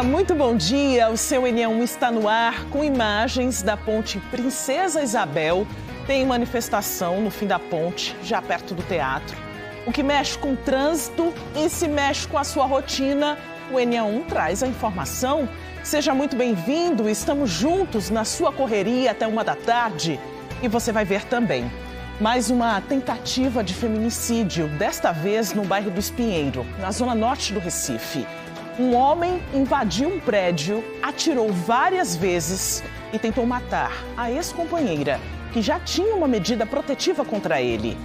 muito bom dia. O seu N1 está no ar com imagens da ponte Princesa Isabel. Tem manifestação no fim da ponte, já perto do teatro. O que mexe com o trânsito e se mexe com a sua rotina, o N1 traz a informação. Seja muito bem-vindo, estamos juntos na sua correria até 13h. E você vai ver também mais uma tentativa de feminicídio, desta vez no bairro do Espinheiro, na zona norte do Recife. Um homem invadiu um prédio, atirou várias vezes e tentou matar a ex-companheira, que já tinha uma medida protetiva contra ele.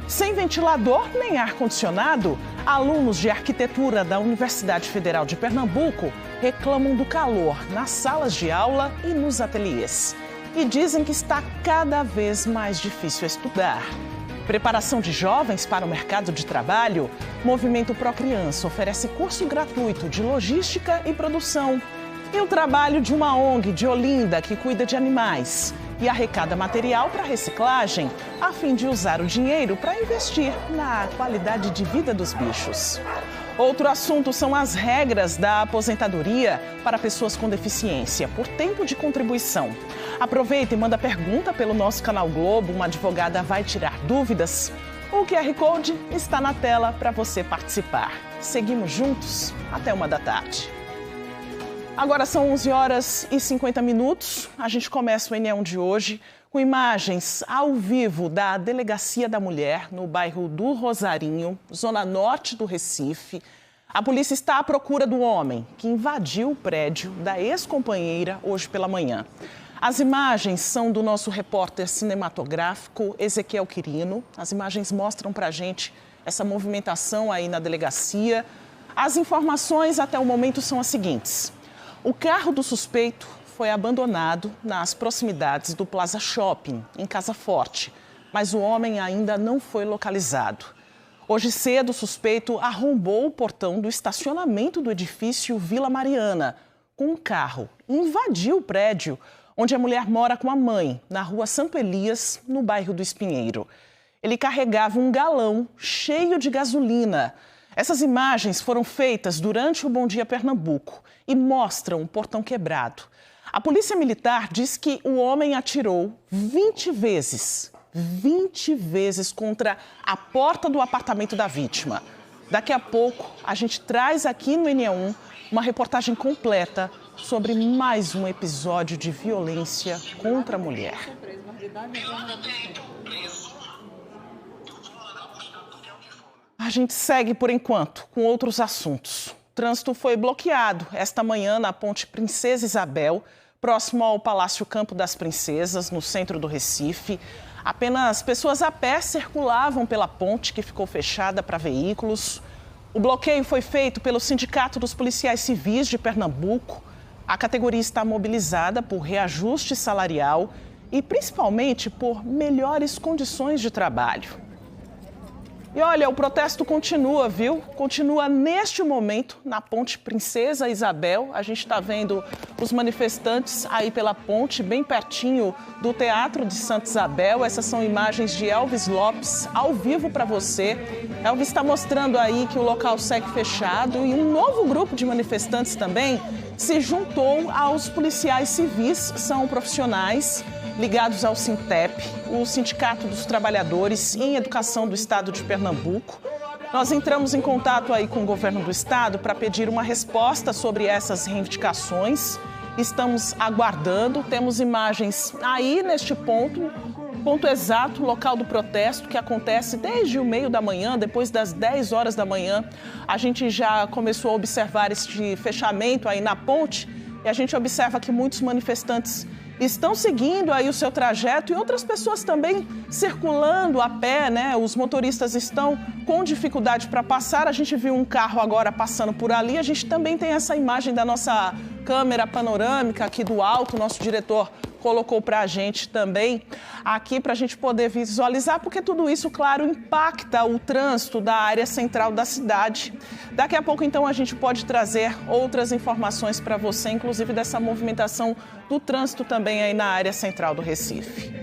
Sem ventilador nem ar-condicionado, alunos de arquitetura da Universidade Federal de Pernambuco reclamam do calor nas salas de aula e nos ateliês. E dizem que está cada vez mais difícil estudar. Preparação de jovens para o mercado de trabalho, Movimento Procriança oferece curso gratuito de logística e produção. E o trabalho de uma ONG de Olinda que cuida de animais e arrecada material para reciclagem, a fim de usar o dinheiro para investir na qualidade de vida dos bichos. Outro assunto são as regras da aposentadoria para pessoas com deficiência, por tempo de contribuição. Aproveita e manda pergunta pelo nosso canal Globo, uma advogada vai tirar dúvidas. O QR Code está na tela para você participar. Seguimos juntos até 13h. Agora são 11h50. A gente começa o N1 de hoje com imagens ao vivo da Delegacia da Mulher, no bairro do Rosarinho, zona norte do Recife. A polícia está à procura do homem que invadiu o prédio da ex-companheira hoje pela manhã. As imagens são do nosso repórter cinematográfico Ezequiel Quirino. As imagens mostram pra gente essa movimentação aí na delegacia. As informações até o momento são as seguintes. O carro do suspeito foi abandonado nas proximidades do Plaza Shopping, em Casa Forte, mas o homem ainda não foi localizado. Hoje cedo, o suspeito arrombou o portão do estacionamento do edifício Vila Mariana com um carro e invadiu o prédio onde a mulher mora com a mãe, na rua Santo Elias, no bairro do Espinheiro. Ele carregava um galão cheio de gasolina. Essas imagens foram feitas durante o Bom Dia Pernambuco e mostram o portão quebrado. A polícia militar diz que o homem atirou 20 vezes contra a porta do apartamento da vítima. Daqui a pouco, a gente traz aqui no N1 uma reportagem completa sobre mais um episódio de violência contra a mulher. A gente segue, por enquanto, com outros assuntos. O trânsito foi bloqueado esta manhã na ponte Princesa Isabel, próximo ao Palácio Campo das Princesas, no centro do Recife. Apenas pessoas a pé circulavam pela ponte, que ficou fechada para veículos. O bloqueio foi feito pelo Sindicato dos Policiais Civis de Pernambuco. A categoria está mobilizada por reajuste salarial e principalmente por melhores condições de trabalho. E olha, o protesto continua, viu? Continua neste momento na ponte Princesa Isabel. A gente está vendo os manifestantes aí pela ponte, bem pertinho do Teatro de Santa Isabel. Essas são imagens de Elvis Lopes, ao vivo para você. Elvis está mostrando aí que o local segue fechado e um novo grupo de manifestantes também se juntou aos policiais civis, são profissionais ligados ao Sintep, o Sindicato dos Trabalhadores em Educação do Estado de Pernambuco. Nós entramos em contato aí com o governo do estado para pedir uma resposta sobre essas reivindicações. Estamos aguardando, temos imagens aí neste ponto exato, local do protesto, que acontece desde o meio da manhã, depois das 10 horas da manhã. A gente já começou a observar este fechamento aí na ponte e a gente observa que muitos manifestantes estão seguindo aí o seu trajeto e outras pessoas também circulando a pé, né? Os motoristas estão com dificuldade para passar. A gente viu um carro agora passando por ali. A gente também tem essa imagem da nossa câmera panorâmica aqui do alto. Nosso diretor colocou para a gente também aqui para a gente poder visualizar, porque tudo isso, claro, impacta o trânsito da área central da cidade. Daqui a pouco, então, a gente pode trazer outras informações para você, inclusive dessa movimentação do trânsito também aí na área central do Recife.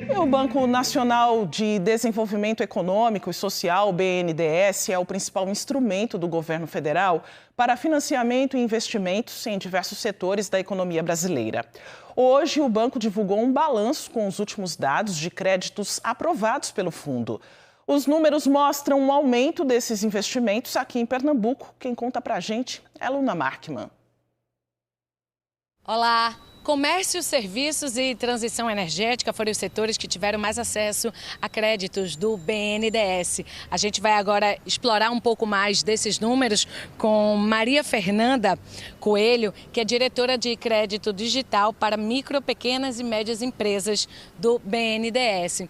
O Banco Nacional de Desenvolvimento Econômico e Social, o BNDES, é o principal instrumento do governo federal para financiamento e investimentos em diversos setores da economia brasileira. Hoje, o banco divulgou um balanço com os últimos dados de créditos aprovados pelo fundo. Os números mostram um aumento desses investimentos aqui em Pernambuco. Quem conta pra gente é Luna Markman. Olá! Comércio, serviços e transição energética foram os setores que tiveram mais acesso a créditos do BNDES. A gente vai agora explorar um pouco mais desses números com Maria Fernanda Coelho, que é diretora de crédito digital para micro, pequenas e médias empresas do BNDES.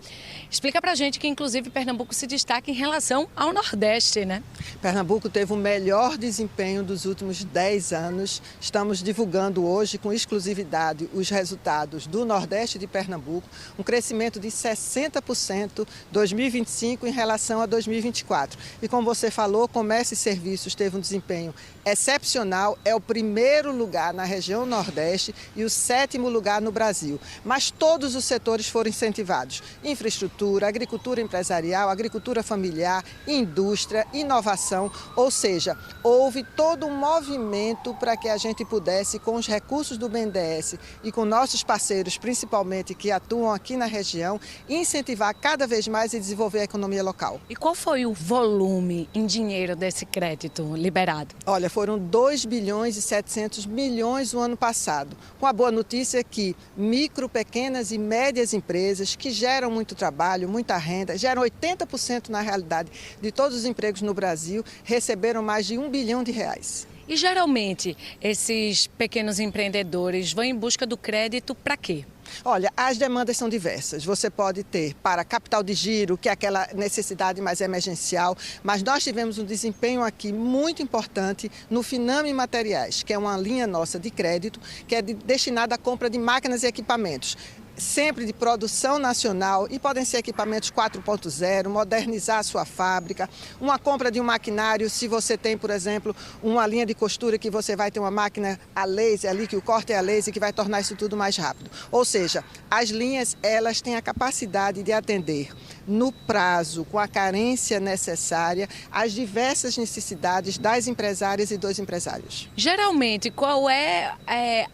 Explica pra gente que, inclusive, Pernambuco se destaca em relação ao Nordeste, né? Pernambuco teve o melhor desempenho dos últimos 10 anos. Estamos divulgando hoje com exclusividade os resultados do Nordeste de Pernambuco, um crescimento de 60% 2025 em relação a 2024. E como você falou, comércio e serviços teve um desempenho excepcional, é o primeiro lugar na região Nordeste e o 7º lugar no Brasil. Mas todos os setores foram incentivados: infraestrutura, agricultura empresarial, agricultura familiar, indústria, inovação, ou seja, houve todo um movimento para que a gente pudesse, com os recursos do BNDES e com nossos parceiros, principalmente que atuam aqui na região, incentivar cada vez mais e desenvolver a economia local. E qual foi o volume em dinheiro desse crédito liberado? Olha, foram 2 bilhões e 700 milhões o ano passado. Com a boa notícia que micro, pequenas e médias empresas que geram muito trabalho, muita renda, geram 80% na realidade de todos os empregos no Brasil, receberam mais de R$1 bilhão. E geralmente esses pequenos empreendedores vão em busca do crédito para quê? Olha, as demandas são diversas. Você pode ter para capital de giro, que é aquela necessidade mais emergencial, mas nós tivemos um desempenho aqui muito importante no Finame Materiais, que é uma linha nossa de crédito, que é destinada à compra de máquinas e equipamentos. Sempre de produção nacional, e podem ser equipamentos 4.0, modernizar a sua fábrica, uma compra de um maquinário, se você tem, por exemplo, uma linha de costura que você vai ter uma máquina a laser ali, que o corte é a laser, que vai tornar isso tudo mais rápido. Ou seja, as linhas, elas têm a capacidade de atender no prazo, com a carência necessária, as diversas necessidades das empresárias e dos empresários. Geralmente, qual é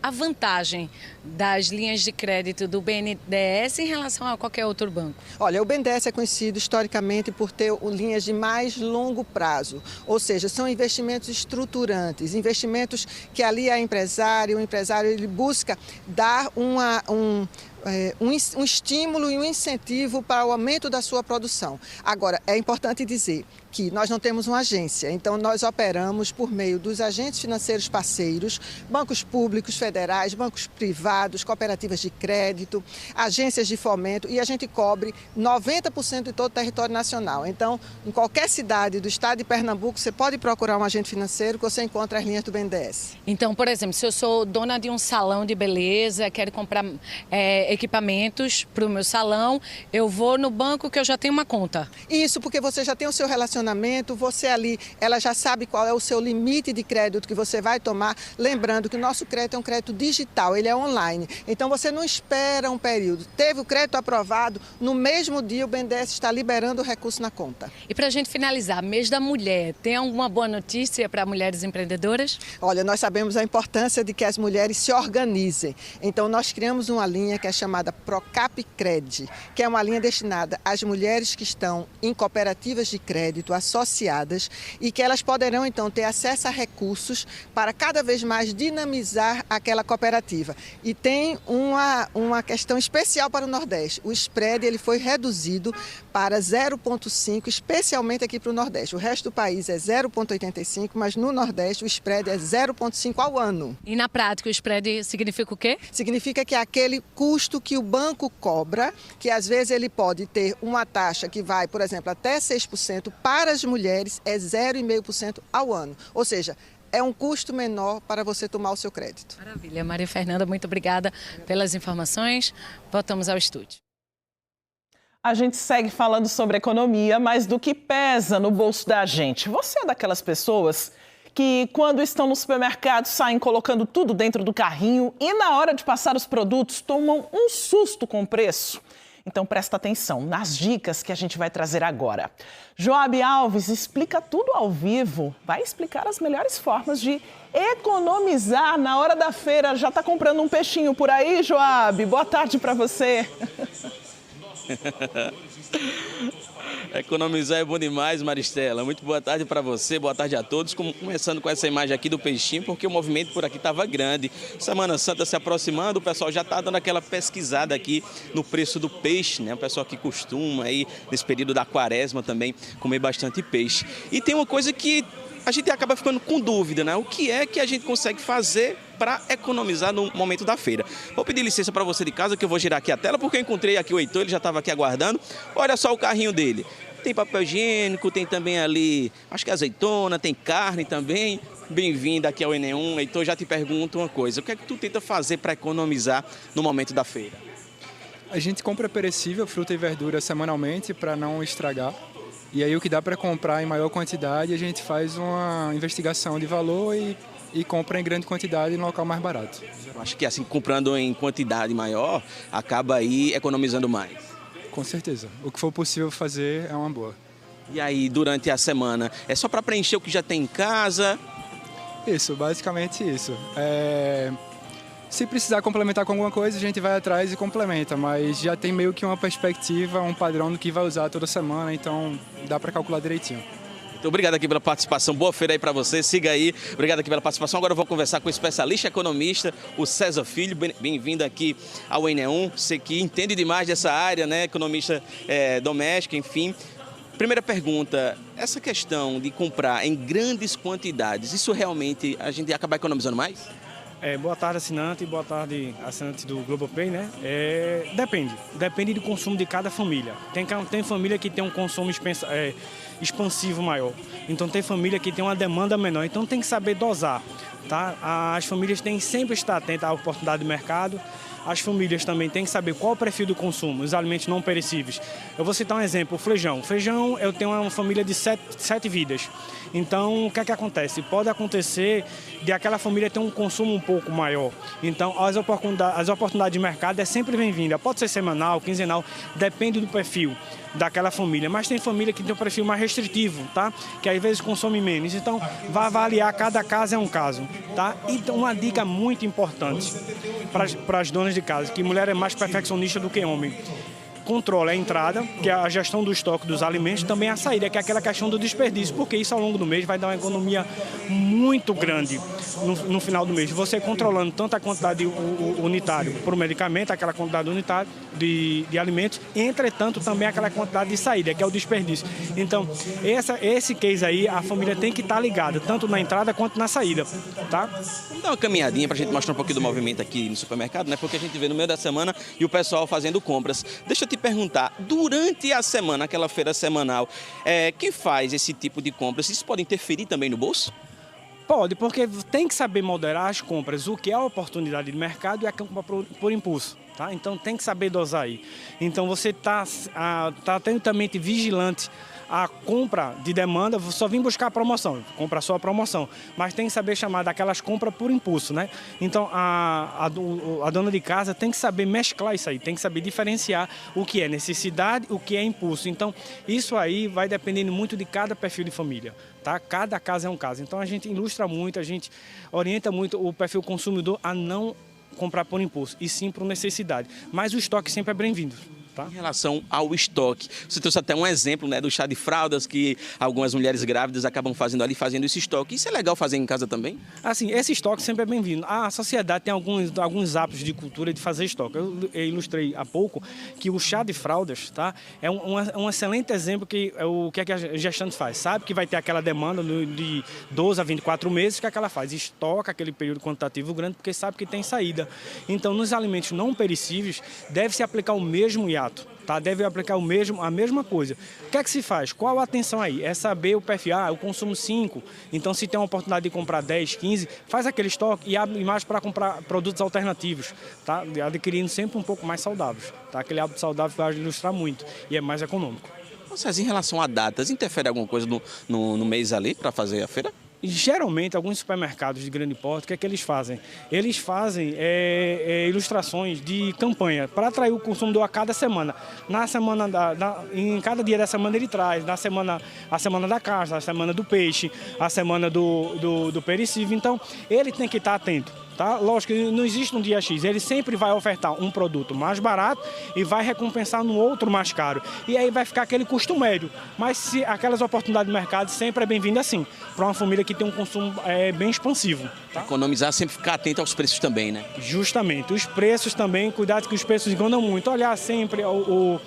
a vantagem das linhas de crédito do BNDES em relação a qualquer outro banco? Olha, o BNDES é conhecido historicamente por ter linhas de mais longo prazo, ou seja, são investimentos estruturantes, investimentos que ali o empresário ele busca dar um estímulo e um incentivo para o aumento da sua produção. Agora, é importante dizer que nós não temos uma agência, então nós operamos por meio dos agentes financeiros parceiros, bancos públicos federais, bancos privados, cooperativas de crédito, agências de fomento, e a gente cobre 90% de todo o território nacional. Então, em qualquer cidade do estado de Pernambuco, você pode procurar um agente financeiro que você encontra as linhas do BNDES. Então, por exemplo, se eu sou dona de um salão de beleza, quero comprar equipamentos para o meu salão, eu vou no banco que eu já tenho uma conta. Isso, porque você já tem o seu relacionamento, você ali, ela já sabe qual é o seu limite de crédito que você vai tomar. Lembrando que o nosso crédito é um crédito digital, ele é online. Então você não espera um período. Teve o crédito aprovado, no mesmo dia o BNDES está liberando o recurso na conta. E para a gente finalizar, mês da mulher, tem alguma boa notícia para mulheres empreendedoras? Olha, nós sabemos a importância de que as mulheres se organizem. Então nós criamos uma linha que é chamada Procap Cred, que é uma linha destinada às mulheres que estão em cooperativas de crédito associadas e que elas poderão então ter acesso a recursos para cada vez mais dinamizar aquela cooperativa. E tem uma questão especial para o Nordeste. O spread ele foi reduzido para 0,5, especialmente aqui para o Nordeste. O resto do país é 0,85, mas no Nordeste o spread é 0,5 ao ano. E na prática o spread significa o quê? Significa que é aquele custo que o banco cobra, que às vezes ele pode ter uma taxa que vai, por exemplo, até 6%, para as mulheres é 0,5% ao ano. Ou seja, é um custo menor para você tomar o seu crédito. Maravilha. Maria Fernanda, muito obrigada pelas informações. Voltamos ao estúdio. A gente segue falando sobre economia, mas do que pesa no bolso da gente. Você é daquelas pessoas que, quando estão no supermercado, saem colocando tudo dentro do carrinho e, na hora de passar os produtos, tomam um susto com o preço? Então presta atenção nas dicas que a gente vai trazer agora. Joab Alves explica tudo ao vivo, vai explicar as melhores formas de economizar na hora da feira. Já está comprando um peixinho por aí, Joab? Boa tarde para você. Economizar é bom demais, Maristela. Muito boa tarde para você, boa tarde a todos. Começando com essa imagem aqui do peixinho, porque o movimento por aqui estava grande. Semana Santa se aproximando, o pessoal já está dando aquela pesquisada aqui no preço do peixe, né? O pessoal que costuma aí, nesse período da quaresma também, comer bastante peixe. E tem uma coisa que a gente acaba ficando com dúvida, né? O que é que a gente consegue fazer para economizar no momento da feira? Vou pedir licença para você de casa, que eu vou girar aqui a tela, porque eu encontrei aqui o Heitor, ele já estava aqui aguardando. Olha só o carrinho dele. Tem papel higiênico, tem também ali, acho que azeitona, tem carne também. Bem-vindo aqui ao Enem1. Heitor, já te pergunto uma coisa. O que é que tu tenta fazer para economizar no momento da feira? A gente compra perecível, fruta e verdura semanalmente para não estragar. E aí o que dá para comprar em maior quantidade, a gente faz uma investigação de valor e compra em grande quantidade no local mais barato. Eu acho que assim, comprando em quantidade maior, acaba aí economizando mais. Com certeza. O que for possível fazer é uma boa. E aí, durante a semana, é só para preencher o que já tem em casa? Isso, basicamente isso. Se precisar complementar com alguma coisa, a gente vai atrás e complementa, mas já tem meio que uma perspectiva, um padrão do que vai usar toda semana, então dá para calcular direitinho. Então, obrigado aqui pela participação, boa feira aí para você, siga aí, obrigado aqui pela participação. Agora eu vou conversar com o especialista economista, o César Filho, bem-vindo aqui ao Enem1, você que entende demais dessa área, né, economista doméstico, enfim. Primeira pergunta, essa questão de comprar em grandes quantidades, isso realmente a gente acaba economizando mais? Boa tarde, assinante, boa tarde, assinante do Globoplay, né? Depende do consumo de cada família. Tem família que tem um consumo expansivo maior, então tem família que tem uma demanda menor, então tem que saber dosar, tá? As famílias têm que sempre estar atentas à oportunidade de mercado. As famílias também têm que saber qual é o perfil do consumo, os alimentos não perecíveis. Eu vou citar um exemplo, o feijão. O feijão, eu tenho uma família de sete vidas. Então, o que é que acontece? Pode acontecer de aquela família ter um consumo um pouco maior. Então, as oportunidades de mercado é sempre bem-vinda. Pode ser semanal, quinzenal, depende do perfil daquela família. Mas tem família que tem um perfil mais restritivo, tá? Que às vezes consome menos. Então, vai avaliar, cada caso é um caso, tá? Então, uma dica muito importante para as donas de casa, que mulher é mais perfeccionista do que homem. Controla a entrada, que é a gestão do estoque dos alimentos, também a saída, que é aquela questão do desperdício, porque isso ao longo do mês vai dar uma economia muito grande no final do mês. Você controlando tanto a quantidade unitária para o medicamento, aquela quantidade unitária de alimentos, entretanto também aquela quantidade de saída, que é o desperdício. Então, esse case aí, a família tem que estar ligada, tanto na entrada quanto na saída, tá? Vamos dar uma caminhadinha para a gente mostrar um pouquinho do movimento aqui no supermercado, né? Porque a gente vê no meio da semana e o pessoal fazendo compras. Deixa eu te perguntar, durante a semana, aquela feira semanal, quem faz esse tipo de compras, isso pode interferir também no bolso? Pode, porque tem que saber moderar as compras, o que é a oportunidade de mercado e a compra por impulso. Tá? Então tem que saber dosar aí. Então você está atentamente vigilante a compra de demanda, só vim buscar a promoção, compra só a promoção, mas tem que saber chamar daquelas compras por impulso, né? Então a dona de casa tem que saber mesclar isso aí, tem que saber diferenciar o que é necessidade, o que é impulso. Então isso aí vai dependendo muito de cada perfil de família, tá? Cada caso é um caso. Então a gente ilustra muito, a gente orienta muito o perfil consumidor a não comprar por impulso, e sim por necessidade. Mas o estoque sempre é bem-vindo. Tá? Em relação ao estoque, você trouxe até um exemplo, né, do chá de fraldas que algumas mulheres grávidas acabam fazendo ali, fazendo esse estoque. Isso é legal fazer em casa também? Assim, esse estoque sempre é bem-vindo. A sociedade tem alguns hábitos de cultura de fazer estoque. Eu ilustrei há pouco que o chá de fraldas, tá, é um excelente exemplo que o que a gestante faz. Sabe que vai ter aquela demanda de 12 a 24 meses, o que ela faz? Estoca aquele período quantitativo grande porque sabe que tem saída. Então, nos alimentos não perecíveis, deve-se aplicar o mesmo hiato. Tá? Deve aplicar a mesma coisa. O que é que se faz? Qual a atenção aí? É saber o perfil. Eu consumo 5, então se tem uma oportunidade de comprar 10, 15, faz aquele estoque e abre mais para comprar produtos alternativos, tá? Adquirindo sempre um pouco mais saudáveis. Tá? Aquele hábito saudável vai ilustrar muito e é mais econômico. Vocês, em relação a datas, interfere alguma coisa no mês ali para fazer a feira? Geralmente, alguns supermercados de grande porte, o que é que eles fazem? Eles fazem ilustrações de campanha para atrair o consumidor a cada semana. Em cada dia da semana ele traz, a semana da carne, a semana do peixe, a semana do perecível. Então, ele tem que estar atento. Tá? Lógico que não existe um dia X, ele sempre vai ofertar um produto mais barato e vai recompensar no outro mais caro. E aí vai ficar aquele custo médio. Mas se aquelas oportunidades de mercado sempre é bem-vindo assim, para uma família que tem um consumo bem expansivo. Tá? Economizar, sempre ficar atento aos preços também, né? Justamente. Os preços também, cuidado que os preços enganam muito. Olhar sempre o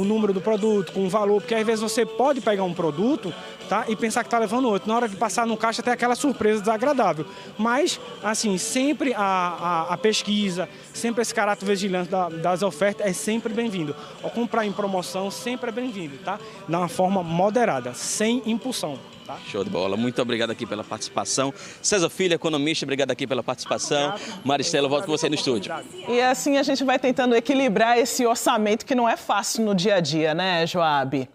número do produto, com o valor, porque às vezes você pode pegar um produto, tá, e pensar que está levando outro. Na hora de passar no caixa tem aquela surpresa desagradável. Mas, assim, sempre a pesquisa, sempre esse caráter vigilante das ofertas é sempre bem-vindo. Ao comprar em promoção, sempre é bem-vindo, tá? De uma forma moderada, sem impulsão. Tá? Show de bola. Muito obrigado aqui pela participação. César Filho, economista, obrigado aqui pela participação. Maristela, volto com você no estúdio. E assim a gente vai tentando equilibrar esse orçamento que não é fácil no dia a dia, né, Joab?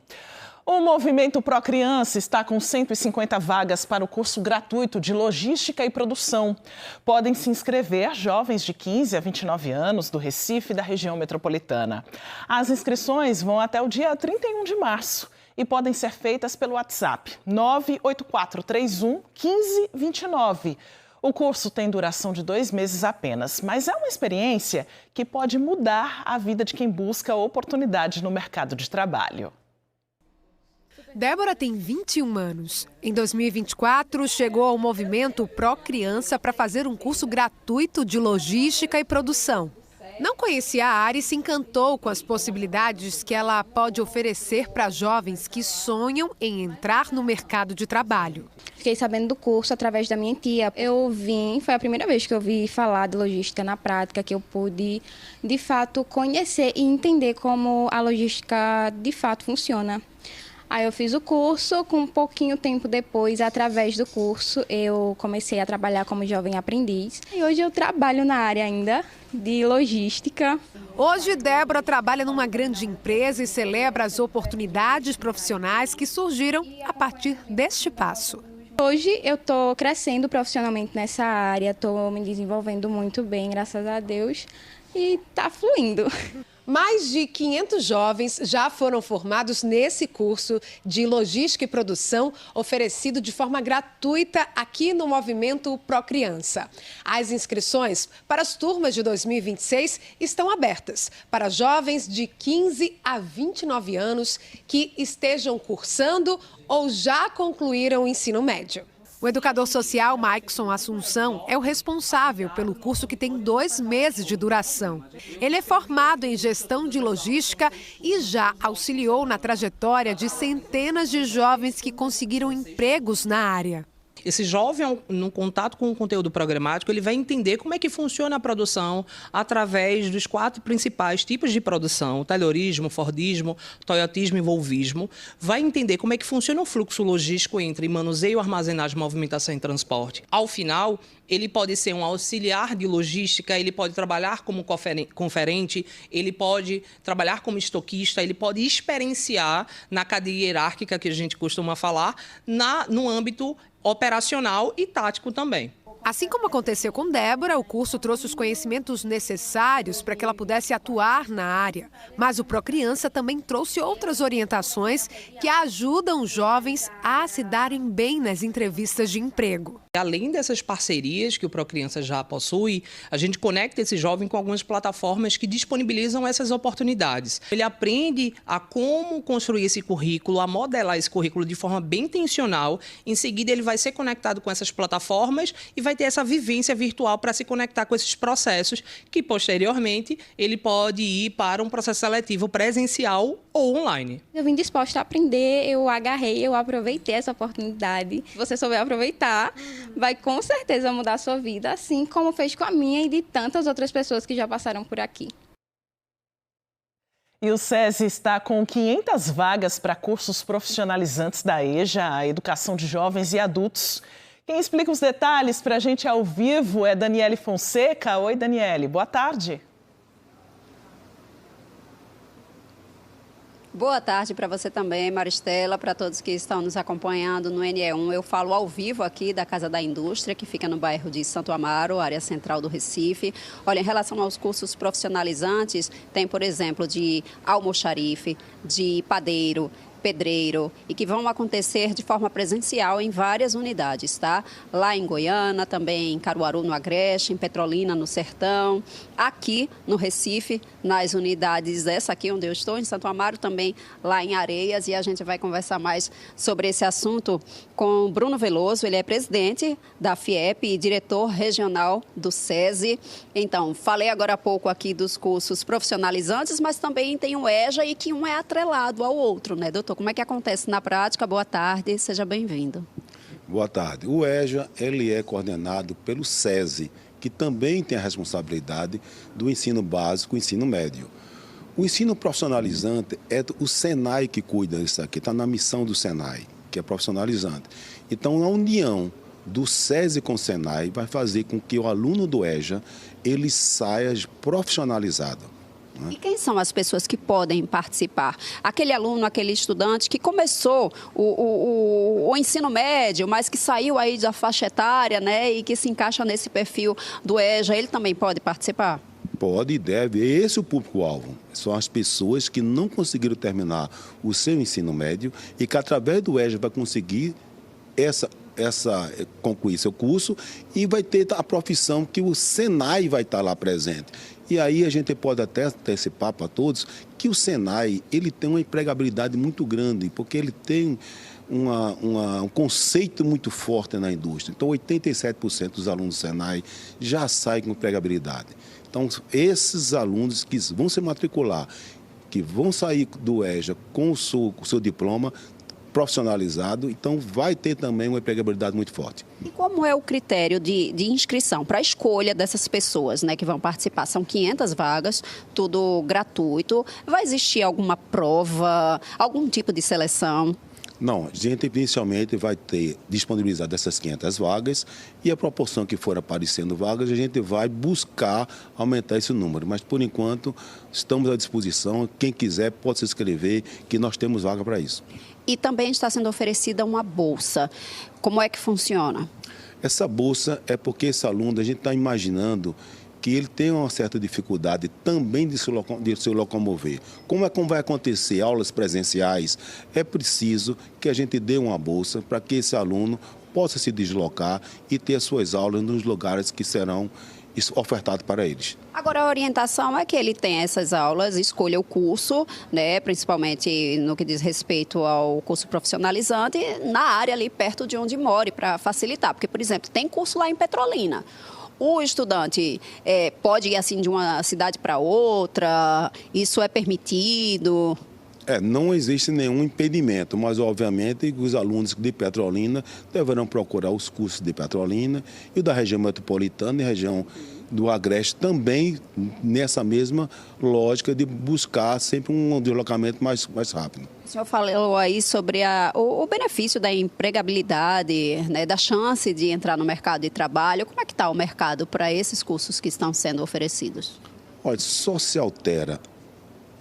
O Movimento Pro Criança está com 150 vagas para o curso gratuito de Logística e Produção. Podem se inscrever jovens de 15 a 29 anos do Recife e da região metropolitana. As inscrições vão até o dia 31 de março. E podem ser feitas pelo WhatsApp 98431 1529. O curso tem duração de 2 meses apenas, mas é uma experiência que pode mudar a vida de quem busca oportunidade no mercado de trabalho. Débora tem 21 anos. Em 2024, chegou ao Movimento Pro Criança para fazer um curso gratuito de Logística e Produção. Não conhecia a área e se encantou com as possibilidades que ela pode oferecer para jovens que sonham em entrar no mercado de trabalho. Fiquei sabendo do curso através da minha tia. Foi a primeira vez que eu ouvi falar de logística na prática, que eu pude, de fato, conhecer e entender como a logística, de fato, funciona. Aí eu fiz o curso, com um pouquinho tempo depois, através do curso, eu comecei a trabalhar como jovem aprendiz. E hoje eu trabalho na área ainda de logística. Hoje, Débora trabalha numa grande empresa e celebra as oportunidades profissionais que surgiram a partir deste passo. Hoje eu estou crescendo profissionalmente nessa área, estou me desenvolvendo muito bem, graças a Deus, e está fluindo. Mais de 500 jovens já foram formados nesse curso de Logística e Produção, oferecido de forma gratuita aqui no Movimento Pro Criança. As inscrições para as turmas de 2026 estão abertas para jovens de 15 a 29 anos que estejam cursando ou já concluíram o ensino médio. O educador social Maikson Assunção é o responsável pelo curso que tem 2 meses de duração. Ele é formado em gestão de logística e já auxiliou na trajetória de centenas de jovens que conseguiram empregos na área. Esse jovem, no contato com o conteúdo programático, ele vai entender como é que funciona a produção através dos 4 principais tipos de produção: taylorismo, fordismo, toyotismo e volvismo. Vai entender como é que funciona o fluxo logístico entre manuseio, armazenagem, movimentação e transporte. Ao final, ele pode ser um auxiliar de logística, ele pode trabalhar como conferente, ele pode trabalhar como estoquista, ele pode experienciar na cadeia hierárquica que a gente costuma falar, no âmbito operacional e tático também. Assim como aconteceu com Débora, o curso trouxe os conhecimentos necessários para que ela pudesse atuar na área. Mas o Pro Criança também trouxe outras orientações que ajudam os jovens a se darem bem nas entrevistas de emprego. Além dessas parcerias que o Pro Criança já possui, a gente conecta esse jovem com algumas plataformas que disponibilizam essas oportunidades. Ele aprende a como construir esse currículo, a modelar esse currículo de forma bem intencional. Em seguida, ele vai ser conectado com essas plataformas e vai ter essa vivência virtual para se conectar com esses processos, que posteriormente ele pode ir para um processo seletivo presencial ou online. Eu vim disposta a aprender, eu agarrei, eu aproveitei essa oportunidade. Se você souber aproveitar, vai com certeza mudar a sua vida, assim como fez com a minha e de tantas outras pessoas que já passaram por aqui. E o SESI está com 500 vagas para cursos profissionalizantes da EJA, a Educação de Jovens e Adultos. Quem explica os detalhes para a gente ao vivo é Daniele Fonseca. Oi, Daniele, boa tarde. Boa tarde para você também, Maristela, para todos que estão nos acompanhando no NE1. Eu falo ao vivo aqui da Casa da Indústria, que fica no bairro de Santo Amaro, área central do Recife. Olha, em relação aos cursos profissionalizantes, tem, por exemplo, de almoxarife, de padeiro, pedreiro, e que vão acontecer de forma presencial em várias unidades, tá? Lá em Goiânia, também em Caruaru, no Agreste, em Petrolina, no Sertão, aqui no Recife, nas unidades, essa aqui onde eu estou, em Santo Amaro, também lá em Areias, e a gente vai conversar mais sobre esse assunto com Bruno Veloso, ele é presidente da FIEP e diretor regional do SESI. Então, falei agora há pouco aqui dos cursos profissionalizantes, mas também tem o EJA e que um é atrelado ao outro, né, doutor? Como é que acontece na prática? Boa tarde, seja bem-vindo. Boa tarde. O EJA, ele é coordenado pelo SESI, que também tem a responsabilidade do ensino básico e ensino médio. O ensino profissionalizante é o SENAI que cuida disso aqui, está na missão do SENAI, que é profissionalizante. Então, a união do SESI com o SENAI vai fazer com que o aluno do EJA, ele saia profissionalizado. E quem são as pessoas que podem participar? Aquele aluno, aquele estudante que começou o ensino médio, mas que saiu aí da faixa etária, né, e que se encaixa nesse perfil do EJA, ele também pode participar? Pode e deve. Esse é o público-alvo. São as pessoas que não conseguiram terminar o seu ensino médio e que através do EJA vai conseguir concluir seu curso e vai ter a profissão que o SENAI vai estar lá presente. E aí a gente pode até antecipar para todos que o SENAI ele tem uma empregabilidade muito grande, porque ele tem um conceito muito forte na indústria. Então, 87% dos alunos do SENAI já saem com empregabilidade. Então, esses alunos que vão se matricular, que vão sair do EJA com o seu diploma, profissionalizado, então vai ter também uma empregabilidade muito forte. E como é o critério de inscrição para a escolha dessas pessoas, né, que vão participar? São 500 vagas, tudo gratuito. Vai existir alguma prova, algum tipo de seleção? Não, a gente inicialmente vai ter disponibilizado essas 500 vagas e a proporção que for aparecendo vagas, a gente vai buscar aumentar esse número. Mas, por enquanto, estamos à disposição. Quem quiser pode se inscrever, que nós temos vaga para isso. E também está sendo oferecida uma bolsa. Como é que funciona? Essa bolsa é porque esse aluno, a gente está imaginando que ele tem uma certa dificuldade também de se locomover. Como vai acontecer aulas presenciais, é preciso que a gente dê uma bolsa para que esse aluno possa se deslocar e ter as suas aulas nos lugares que serão ofertados para eles. Agora, a orientação é que ele tenha essas aulas, escolha o curso, né, principalmente no que diz respeito ao curso profissionalizante, na área ali perto de onde more, para facilitar. Porque, por exemplo, tem curso lá em Petrolina. O estudante pode ir assim de uma cidade para outra, isso é permitido? Não existe nenhum impedimento, mas obviamente os alunos de Petrolina deverão procurar os cursos de Petrolina e o da região metropolitana e região do Agreste também nessa mesma lógica de buscar sempre um deslocamento mais rápido. O senhor falou aí sobre o benefício da empregabilidade, né, da chance de entrar no mercado de trabalho. Como é que está o mercado para esses cursos que estão sendo oferecidos? Olha, só se altera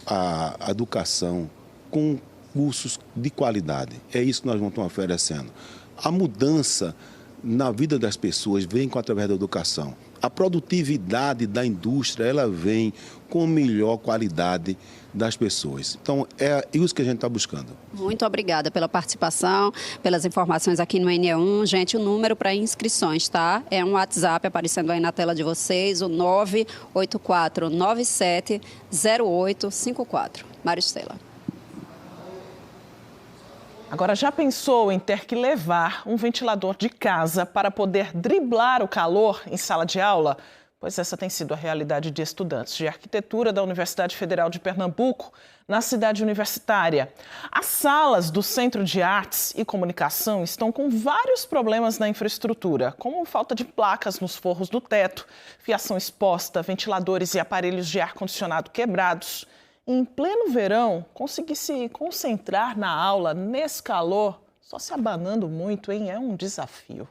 a educação com cursos de qualidade. É isso que nós vamos estar oferecendo. A mudança na vida das pessoas vem através da educação. A produtividade da indústria, ela vem com melhor qualidade das pessoas. Então, é isso que a gente está buscando. Muito obrigada pela participação, pelas informações aqui no NE1. Gente, o número para inscrições, tá? É um WhatsApp aparecendo aí na tela de vocês, o 984970854. Maristela. Agora, já pensou em ter que levar um ventilador de casa para poder driblar o calor em sala de aula? Pois essa tem sido a realidade de estudantes de arquitetura da Universidade Federal de Pernambuco, na cidade universitária. As salas do Centro de Artes e Comunicação estão com vários problemas na infraestrutura, como falta de placas nos forros do teto, fiação exposta, ventiladores e aparelhos de ar-condicionado quebrados. Em pleno verão, conseguir se concentrar na aula nesse calor, só se abanando muito, hein? É um desafio.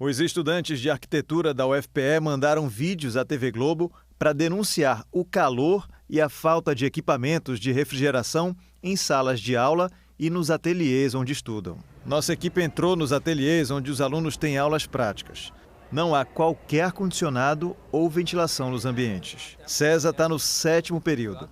Os estudantes de arquitetura da UFPE mandaram vídeos à TV Globo para denunciar o calor e a falta de equipamentos de refrigeração em salas de aula e nos ateliês onde estudam. Nossa equipe entrou nos ateliês onde os alunos têm aulas práticas. Não há qualquer ar-condicionado ou ventilação nos ambientes. César está no 7º período.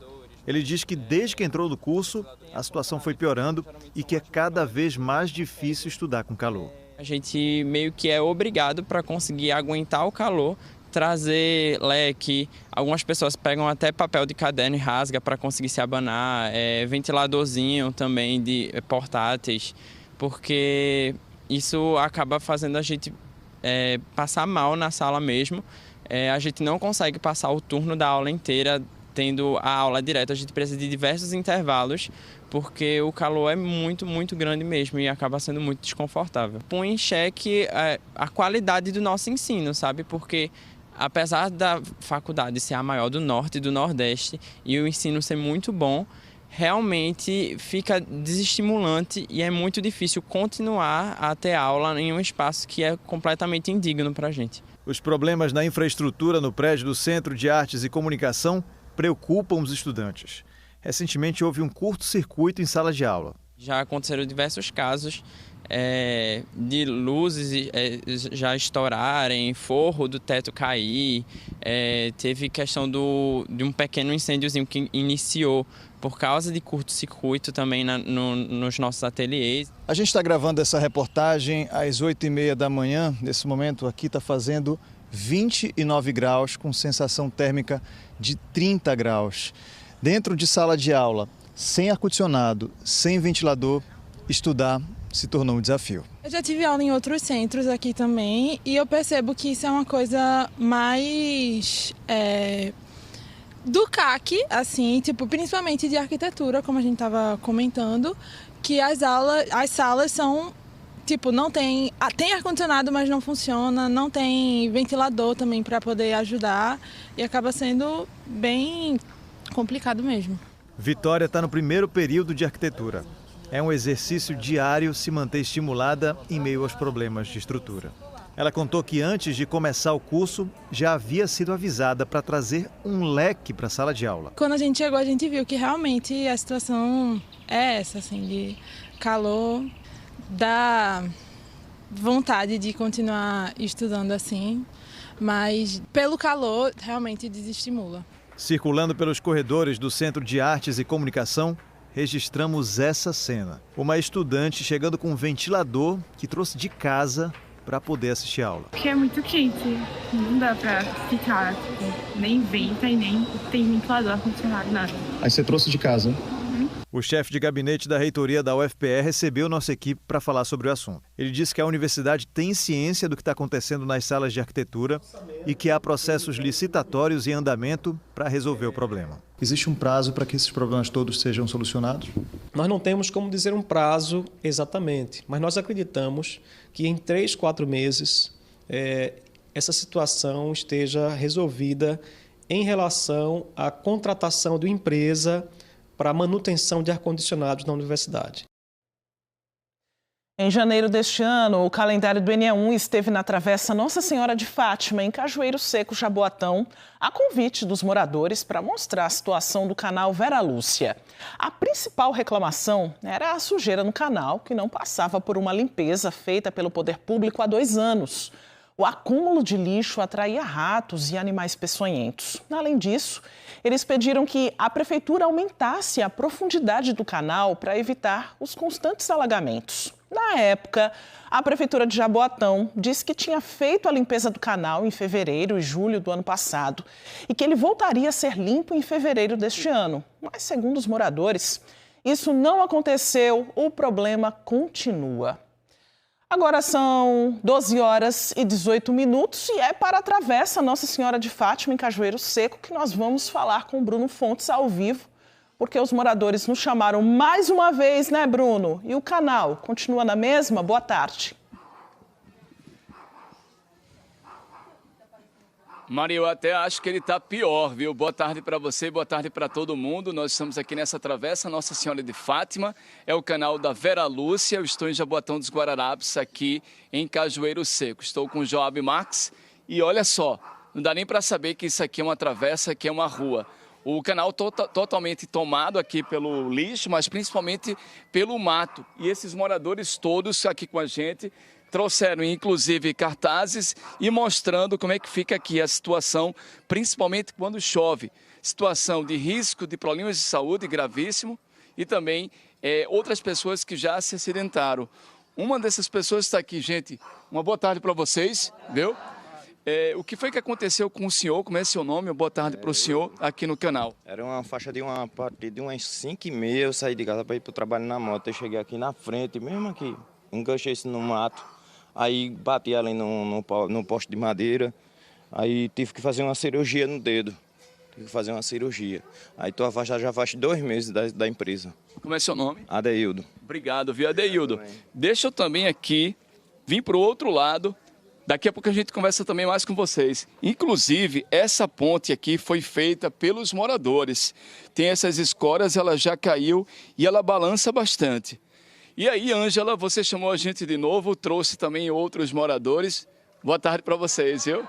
Ele diz que desde que entrou no curso, a situação foi piorando e que é cada vez mais difícil estudar com calor. A gente meio que é obrigado para conseguir aguentar o calor, trazer leque. Algumas pessoas pegam até papel de caderno e rasga para conseguir se abanar, ventiladorzinho também de portáteis, porque isso acaba fazendo a gente passar mal na sala mesmo. A gente não consegue passar o turno da aula inteira tendo a aula direta, a gente precisa de diversos intervalos, porque o calor é muito, muito grande mesmo e acaba sendo muito desconfortável. Põe em xeque a qualidade do nosso ensino, sabe? Porque apesar da faculdade ser a maior do Norte e do Nordeste e o ensino ser muito bom, realmente fica desestimulante e é muito difícil continuar a ter aula em um espaço que é completamente indigno para a gente. Os problemas na infraestrutura no prédio do Centro de Artes e Comunicação preocupam os estudantes. Recentemente houve um curto-circuito em sala de aula. Já aconteceram diversos casos de luzes já estourarem, forro do teto cair, teve questão de um pequeno incêndiozinho que iniciou por causa de curto-circuito também nos nossos ateliês. A gente está gravando essa reportagem às 8h30 da manhã. Nesse momento aqui está fazendo 29 graus, com sensação térmica de 30 graus. Dentro de sala de aula, sem ar-condicionado, sem ventilador, estudar se tornou um desafio. Eu já tive aula em outros centros aqui também e eu percebo que isso é uma coisa mais do CAC, assim, tipo, principalmente de arquitetura, como a gente estava comentando, que as salas são, tipo, não tem ar-condicionado, mas não funciona, não tem ventilador também para poder ajudar e acaba sendo bem complicado mesmo. Vitória está no 1º período de arquitetura. É um exercício diário se manter estimulada em meio aos problemas de estrutura. Ela contou que antes de começar o curso, já havia sido avisada para trazer um leque para a sala de aula. Quando a gente chegou, a gente viu que realmente a situação é essa, assim, de calor, dá vontade de continuar estudando assim, mas pelo calor realmente desestimula. Circulando pelos corredores do Centro de Artes e Comunicação, registramos essa cena. Uma estudante chegando com um ventilador que trouxe de casa para poder assistir a aula. Porque é muito quente, não dá para ficar, nem venta e nem tem ventilador, ar-condicionado, nada. Aí você trouxe de casa? O chefe de gabinete da reitoria da UFPE recebeu nossa equipe para falar sobre o assunto. Ele disse que a universidade tem ciência do que está acontecendo nas salas de arquitetura e que há processos licitatórios em andamento para resolver o problema. Existe um prazo para que esses problemas todos sejam solucionados? Nós não temos como dizer um prazo exatamente, mas nós acreditamos que em 3, 4 meses essa situação esteja resolvida em relação à contratação de uma empresa para a manutenção de ar-condicionados na universidade. Em janeiro deste ano, o calendário do NE1 esteve na Travessa Nossa Senhora de Fátima, em Cajueiro Seco, Jaboatão, a convite dos moradores para mostrar a situação do canal Vera Lúcia. A principal reclamação era a sujeira no canal, que não passava por uma limpeza feita pelo poder público há 2 anos. O acúmulo de lixo atraía ratos e animais peçonhentos. Além disso, eles pediram que a prefeitura aumentasse a profundidade do canal para evitar os constantes alagamentos. Na época, a prefeitura de Jaboatão disse que tinha feito a limpeza do canal em fevereiro e julho do ano passado e que ele voltaria a ser limpo em fevereiro deste ano. Mas, segundo os moradores, isso não aconteceu, o problema continua. Agora são 12h18 e é para a Travessa Nossa Senhora de Fátima, em Cajueiro Seco, que nós vamos falar com o Bruno Fontes ao vivo, porque os moradores nos chamaram mais uma vez, né, Bruno? E o canal continua na mesma? Boa tarde. Maria, eu até acho que ele está pior, viu? Boa tarde para você, boa tarde para todo mundo. Nós estamos aqui nessa Travessa Nossa Senhora de Fátima, é o canal da Vera Lúcia. Eu estou em Jaboatão dos Guararapes, aqui em Cajueiro Seco. Estou com o Joab Max e olha só, não dá nem para saber que isso aqui é uma travessa, que é uma rua. O canal totalmente tomado aqui pelo lixo, mas principalmente pelo mato. E esses moradores todos aqui com a gente trouxeram, inclusive, cartazes e mostrando como é que fica aqui a situação, principalmente quando chove. Situação de risco de problemas de saúde gravíssimo e também outras pessoas que já se acidentaram. Uma dessas pessoas está aqui, gente. Uma boa tarde para vocês, viu? O que foi que aconteceu com o senhor? Como é seu nome? Boa tarde para o senhor aqui no canal. Era uma faixa de a partir de umas 5h30, eu saí de casa para ir para o trabalho na moto. Eu cheguei aqui na frente, mesmo aqui, enganchei-se no mato. Aí bati ela no poste de madeira. Aí tive que fazer uma cirurgia no dedo. Aí estou afastado já faz 2 meses da empresa. Como é seu nome? Adeildo. Obrigado, viu, Adeildo? Deixa eu também aqui vir para o outro lado. Daqui a pouco a gente conversa também mais com vocês. Inclusive, essa ponte aqui foi feita pelos moradores. Tem essas escoras, ela já caiu e ela balança bastante. E aí, Ângela, você chamou a gente de novo, trouxe também outros moradores. Boa tarde para vocês, viu?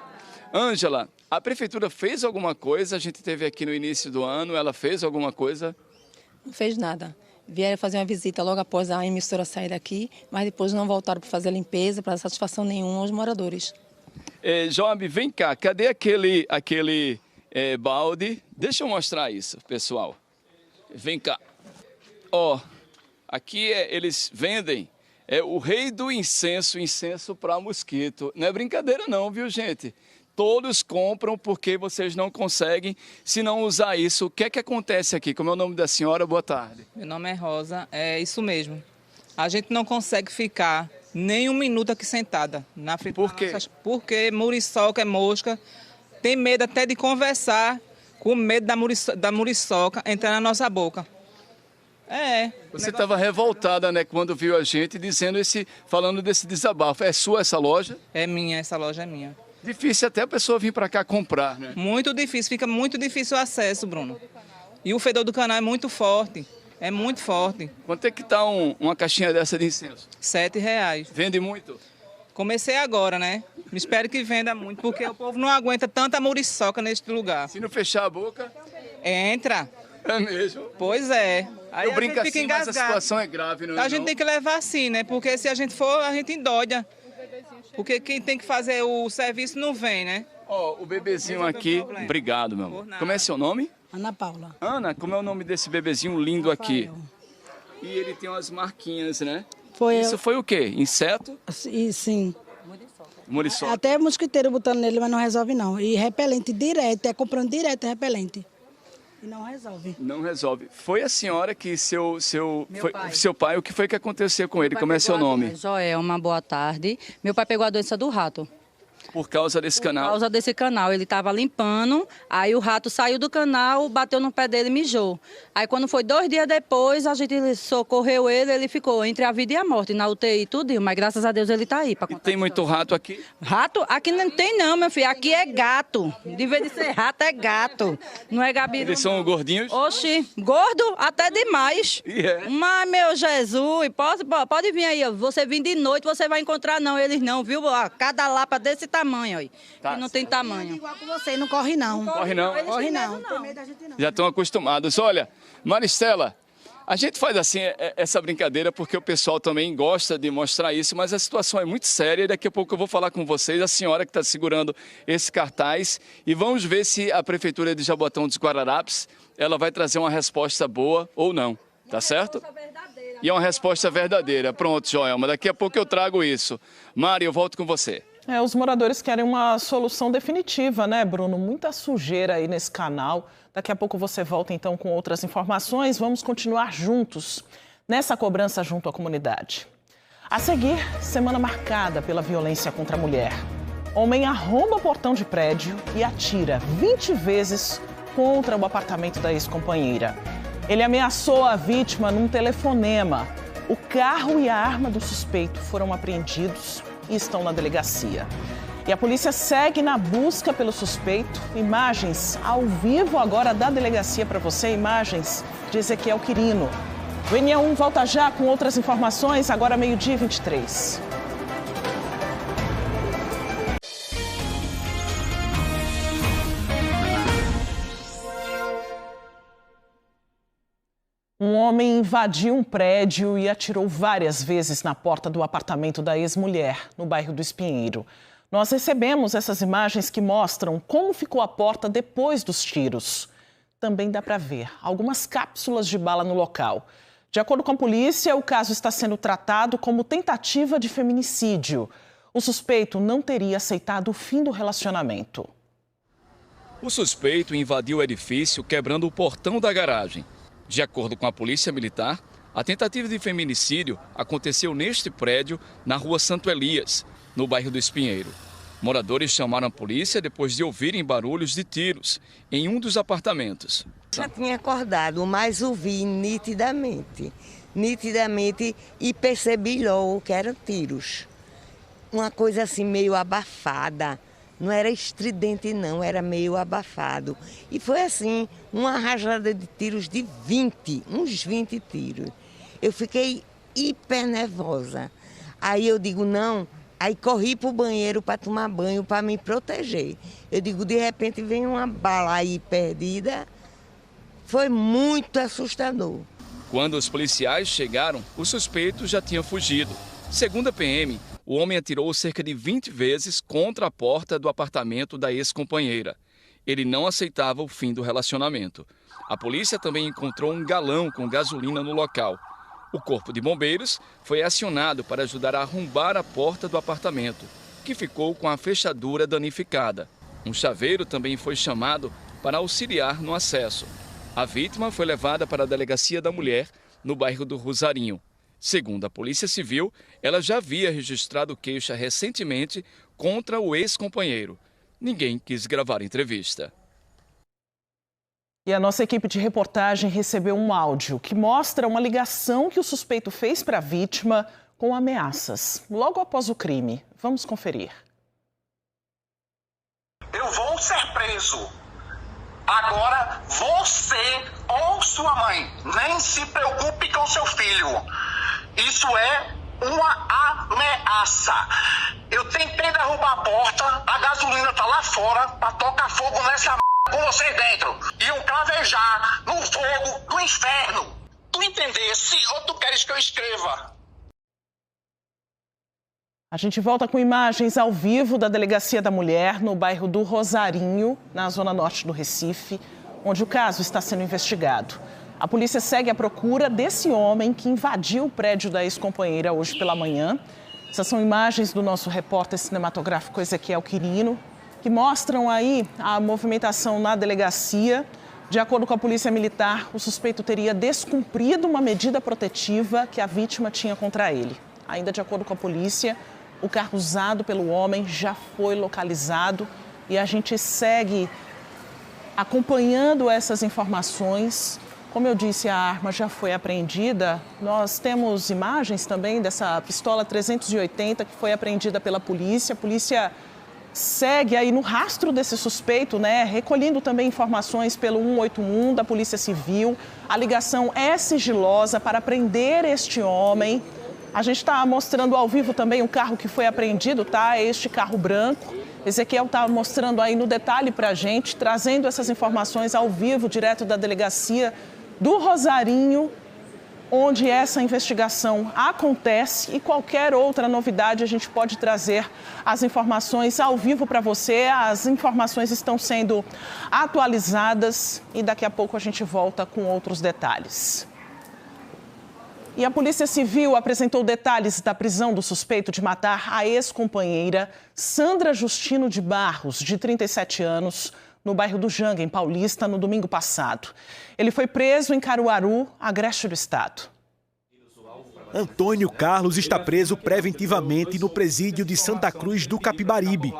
Ângela, a prefeitura fez alguma coisa? A gente teve aqui no início do ano, ela fez alguma coisa? Não fez nada. Vieram fazer uma visita logo após a emissora sair daqui, mas depois não voltaram para fazer a limpeza, para satisfação nenhuma aos moradores. Job, vem cá, cadê aquele balde? Deixa eu mostrar isso, pessoal. Vem cá. Ó, aqui eles vendem o rei do incenso, incenso para mosquito. Não é brincadeira não, viu, gente? Todos compram porque vocês não conseguem se não usar isso. O que é que acontece aqui? Como é o nome da senhora? Boa tarde. Meu nome é Rosa, é isso mesmo. A gente não consegue ficar nem um minuto aqui sentada na frente. Por quê? Porque muriçoca é mosca. Tem medo até de conversar, com medo da muriçoca entrar na nossa boca. Você estava revoltada, né, quando viu a gente falando desse desabafo. É sua essa loja? É minha, essa loja é minha. Difícil até a pessoa vir para cá comprar, né? Muito difícil, fica muito difícil o acesso, Bruno. E o fedor do canal é muito forte, Quanto é que tá uma caixinha dessa de incenso? R$7. Vende muito? Comecei agora, né? Espero que venda muito, porque o povo não aguenta tanta muriçoca neste lugar. Se não fechar a boca? Entra. É mesmo? Pois é. Aí eu brinco assim, mas a situação é grave, não é? A gente tem que levar assim, né? Porque se a gente for, a gente endoida. Porque quem tem que fazer o serviço não vem, né? O bebezinho aqui, obrigado, meu amor. Como é seu nome? Ana Paula. Ana, como é o nome desse bebezinho lindo aqui? E ele tem umas marquinhas, né? Isso foi o quê? Inseto? Sim. Muriçoca. Até mosquiteiro botando nele, mas não resolve não. E repelente direto, comprando direto repelente. E não resolve. Não resolve. Foi a senhora que seu pai, o que foi que aconteceu com ele? Como é seu nome? Joelma, boa tarde. Meu pai pegou a doença do rato. Por causa desse canal? Por causa desse canal. Ele estava limpando, aí o rato saiu do canal, bateu no pé dele e mijou. Aí quando foi 2 dias depois, a gente socorreu ele ficou entre a vida e a morte, na UTI, tudo. Mas graças a Deus ele está aí. E tem muito rato aqui? Rato? Aqui não tem não, meu filho. Aqui é gato. De vez de ser rato, é gato. Não é gabiru. Eles são gordinhos? Oxi, gordo até demais. Mas, meu Jesus, pode vir aí. Você vir de noite, você vai encontrar não, eles não, viu? Cada lapa desse tamanho aí. Tá. Que não tem tamanho. Igual com você, não corre não. Corre não? Corre não. Tem medo da gente não. Já estão acostumados. Olha, Maristela, a gente faz assim essa brincadeira porque o pessoal também gosta de mostrar isso, mas a situação é muito séria e daqui a pouco eu vou falar com vocês, a senhora que está segurando esse cartaz, e vamos ver se a Prefeitura de Jaboatão dos Guararapes ela vai trazer uma resposta boa ou não, tá certo? E é uma resposta verdadeira. Pronto, Joelma, daqui a pouco eu trago isso. Mari, eu volto com você. Os moradores querem uma solução definitiva, né, Bruno? Muita sujeira aí nesse canal. Daqui a pouco você volta, então, com outras informações. Vamos continuar juntos nessa cobrança junto à comunidade. A seguir, semana marcada pela violência contra a mulher. Homem arromba portão de prédio e atira 20 vezes contra o apartamento da ex-companheira. Ele ameaçou a vítima num telefonema. O carro e a arma do suspeito foram apreendidos e estão na delegacia. E a polícia segue na busca pelo suspeito. Imagens ao vivo agora da delegacia para você, imagens de Ezequiel Quirino. O NE1 volta já com outras informações, agora 12h23. homem invadiu um prédio e atirou várias vezes na porta do apartamento da ex-mulher, no bairro do Espinheiro. Nós recebemos essas imagens que mostram como ficou a porta depois dos tiros. Também dá para ver algumas cápsulas de bala no local. De acordo com a polícia, o caso está sendo tratado como tentativa de feminicídio. O suspeito não teria aceitado o fim do relacionamento. O suspeito invadiu o edifício quebrando o portão da garagem. De acordo com a Polícia Militar, a tentativa de feminicídio aconteceu neste prédio, na rua Santo Elias, no bairro do Espinheiro. Moradores chamaram a polícia depois de ouvirem barulhos de tiros em um dos apartamentos. Já tinha acordado, mas o vi nitidamente e percebi logo que eram tiros. Uma coisa assim meio abafada, não era estridente não, era meio abafado. E foi assim, uma rajada de tiros de uns 20 tiros. Eu fiquei hiper nervosa. Aí eu digo, não, aí corri para o banheiro para tomar banho, para me proteger. Eu digo, de repente vem uma bala aí perdida. Foi muito assustador. Quando os policiais chegaram, o suspeito já tinha fugido. Segundo a PM, o homem atirou cerca de 20 vezes contra a porta do apartamento da ex-companheira. Ele não aceitava o fim do relacionamento. A polícia também encontrou um galão com gasolina no local. O corpo de bombeiros foi acionado para ajudar a arrombar a porta do apartamento, que ficou com a fechadura danificada. Um chaveiro também foi chamado para auxiliar no acesso. A vítima foi levada para a Delegacia da Mulher, no bairro do Rosarinho. Segundo a Polícia Civil, ela já havia registrado queixa recentemente contra o ex-companheiro. Ninguém quis gravar a entrevista. E a nossa equipe de reportagem recebeu um áudio que mostra uma ligação que o suspeito fez para a vítima com ameaças, logo após o crime. Vamos conferir. Eu vou ser preso. Agora, você ou sua mãe, nem se preocupe com seu filho. Isso é uma ameaça. Eu tentei derrubar a porta, a gasolina tá lá fora para tocar fogo nessa com vocês dentro. Iam clavejar no fogo do inferno. Tu entendesse ou tu queres que eu escreva? A gente volta com imagens ao vivo da Delegacia da Mulher, no bairro do Rosarinho, na zona norte do Recife, onde o caso está sendo investigado. A polícia segue à procura desse homem que invadiu o prédio da ex-companheira hoje pela manhã. Essas são imagens do nosso repórter cinematográfico Ezequiel Quirino, que mostram aí a movimentação na delegacia. De acordo com a Polícia Militar, o suspeito teria descumprido uma medida protetiva que a vítima tinha contra ele. Ainda de acordo com a polícia, o carro usado pelo homem já foi localizado e a gente segue acompanhando essas informações. Como eu disse, a arma já foi apreendida. Nós temos imagens também dessa pistola 380 que foi apreendida pela polícia. A polícia segue aí no rastro desse suspeito, né? Recolhendo também informações pelo 181 da Polícia Civil. A ligação é sigilosa para prender este homem. A gente está mostrando ao vivo também o carro que foi apreendido, tá? Este carro branco. Ezequiel está mostrando aí no detalhe para a gente, trazendo essas informações ao vivo, direto da Delegacia do Rosarinho, onde essa investigação acontece, e qualquer outra novidade a gente pode trazer as informações ao vivo para você. As informações estão sendo atualizadas e daqui a pouco a gente volta com outros detalhes. E a Polícia Civil apresentou detalhes da prisão do suspeito de matar a ex-companheira Sandra Justino de Barros, de 37 anos, no bairro do Janga, em Paulista, no domingo passado. Ele foi preso em Caruaru, agreste do estado. Antônio Carlos está preso preventivamente no presídio de Santa Cruz do Capibaribe.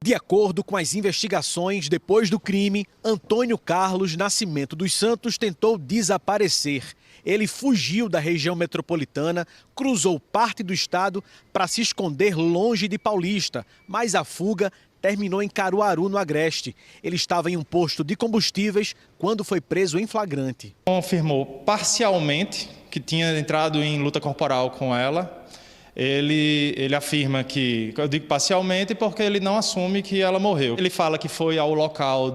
De acordo com as investigações, depois do crime, Antônio Carlos Nascimento dos Santos tentou desaparecer. Ele fugiu da região metropolitana, cruzou parte do estado para se esconder longe de Paulista, mas a fuga terminou em Caruaru, no Agreste. Ele estava em um posto de combustíveis quando foi preso em flagrante. Confirmou parcialmente que tinha entrado em luta corporal com ela. Ele afirma que, eu digo parcialmente porque ele não assume que ela morreu. Ele fala que foi ao local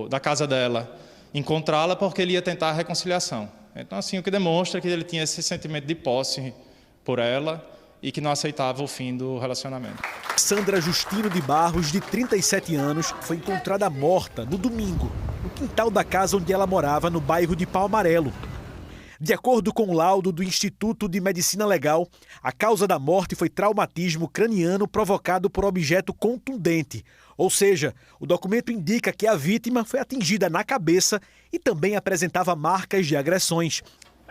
da casa dela encontrá-la porque ele ia tentar a reconciliação. Então, assim, o que demonstra que ele tinha esse sentimento de posse por ela e que não aceitava o fim do relacionamento. Sandra Justino de Barros, de 37 anos, foi encontrada morta no domingo, no quintal da casa onde ela morava, no bairro de Pau Amarelo. De acordo com o laudo do Instituto de Medicina Legal, a causa da morte foi traumatismo craniano provocado por objeto contundente. Ou seja, o documento indica que a vítima foi atingida na cabeça e também apresentava marcas de agressões.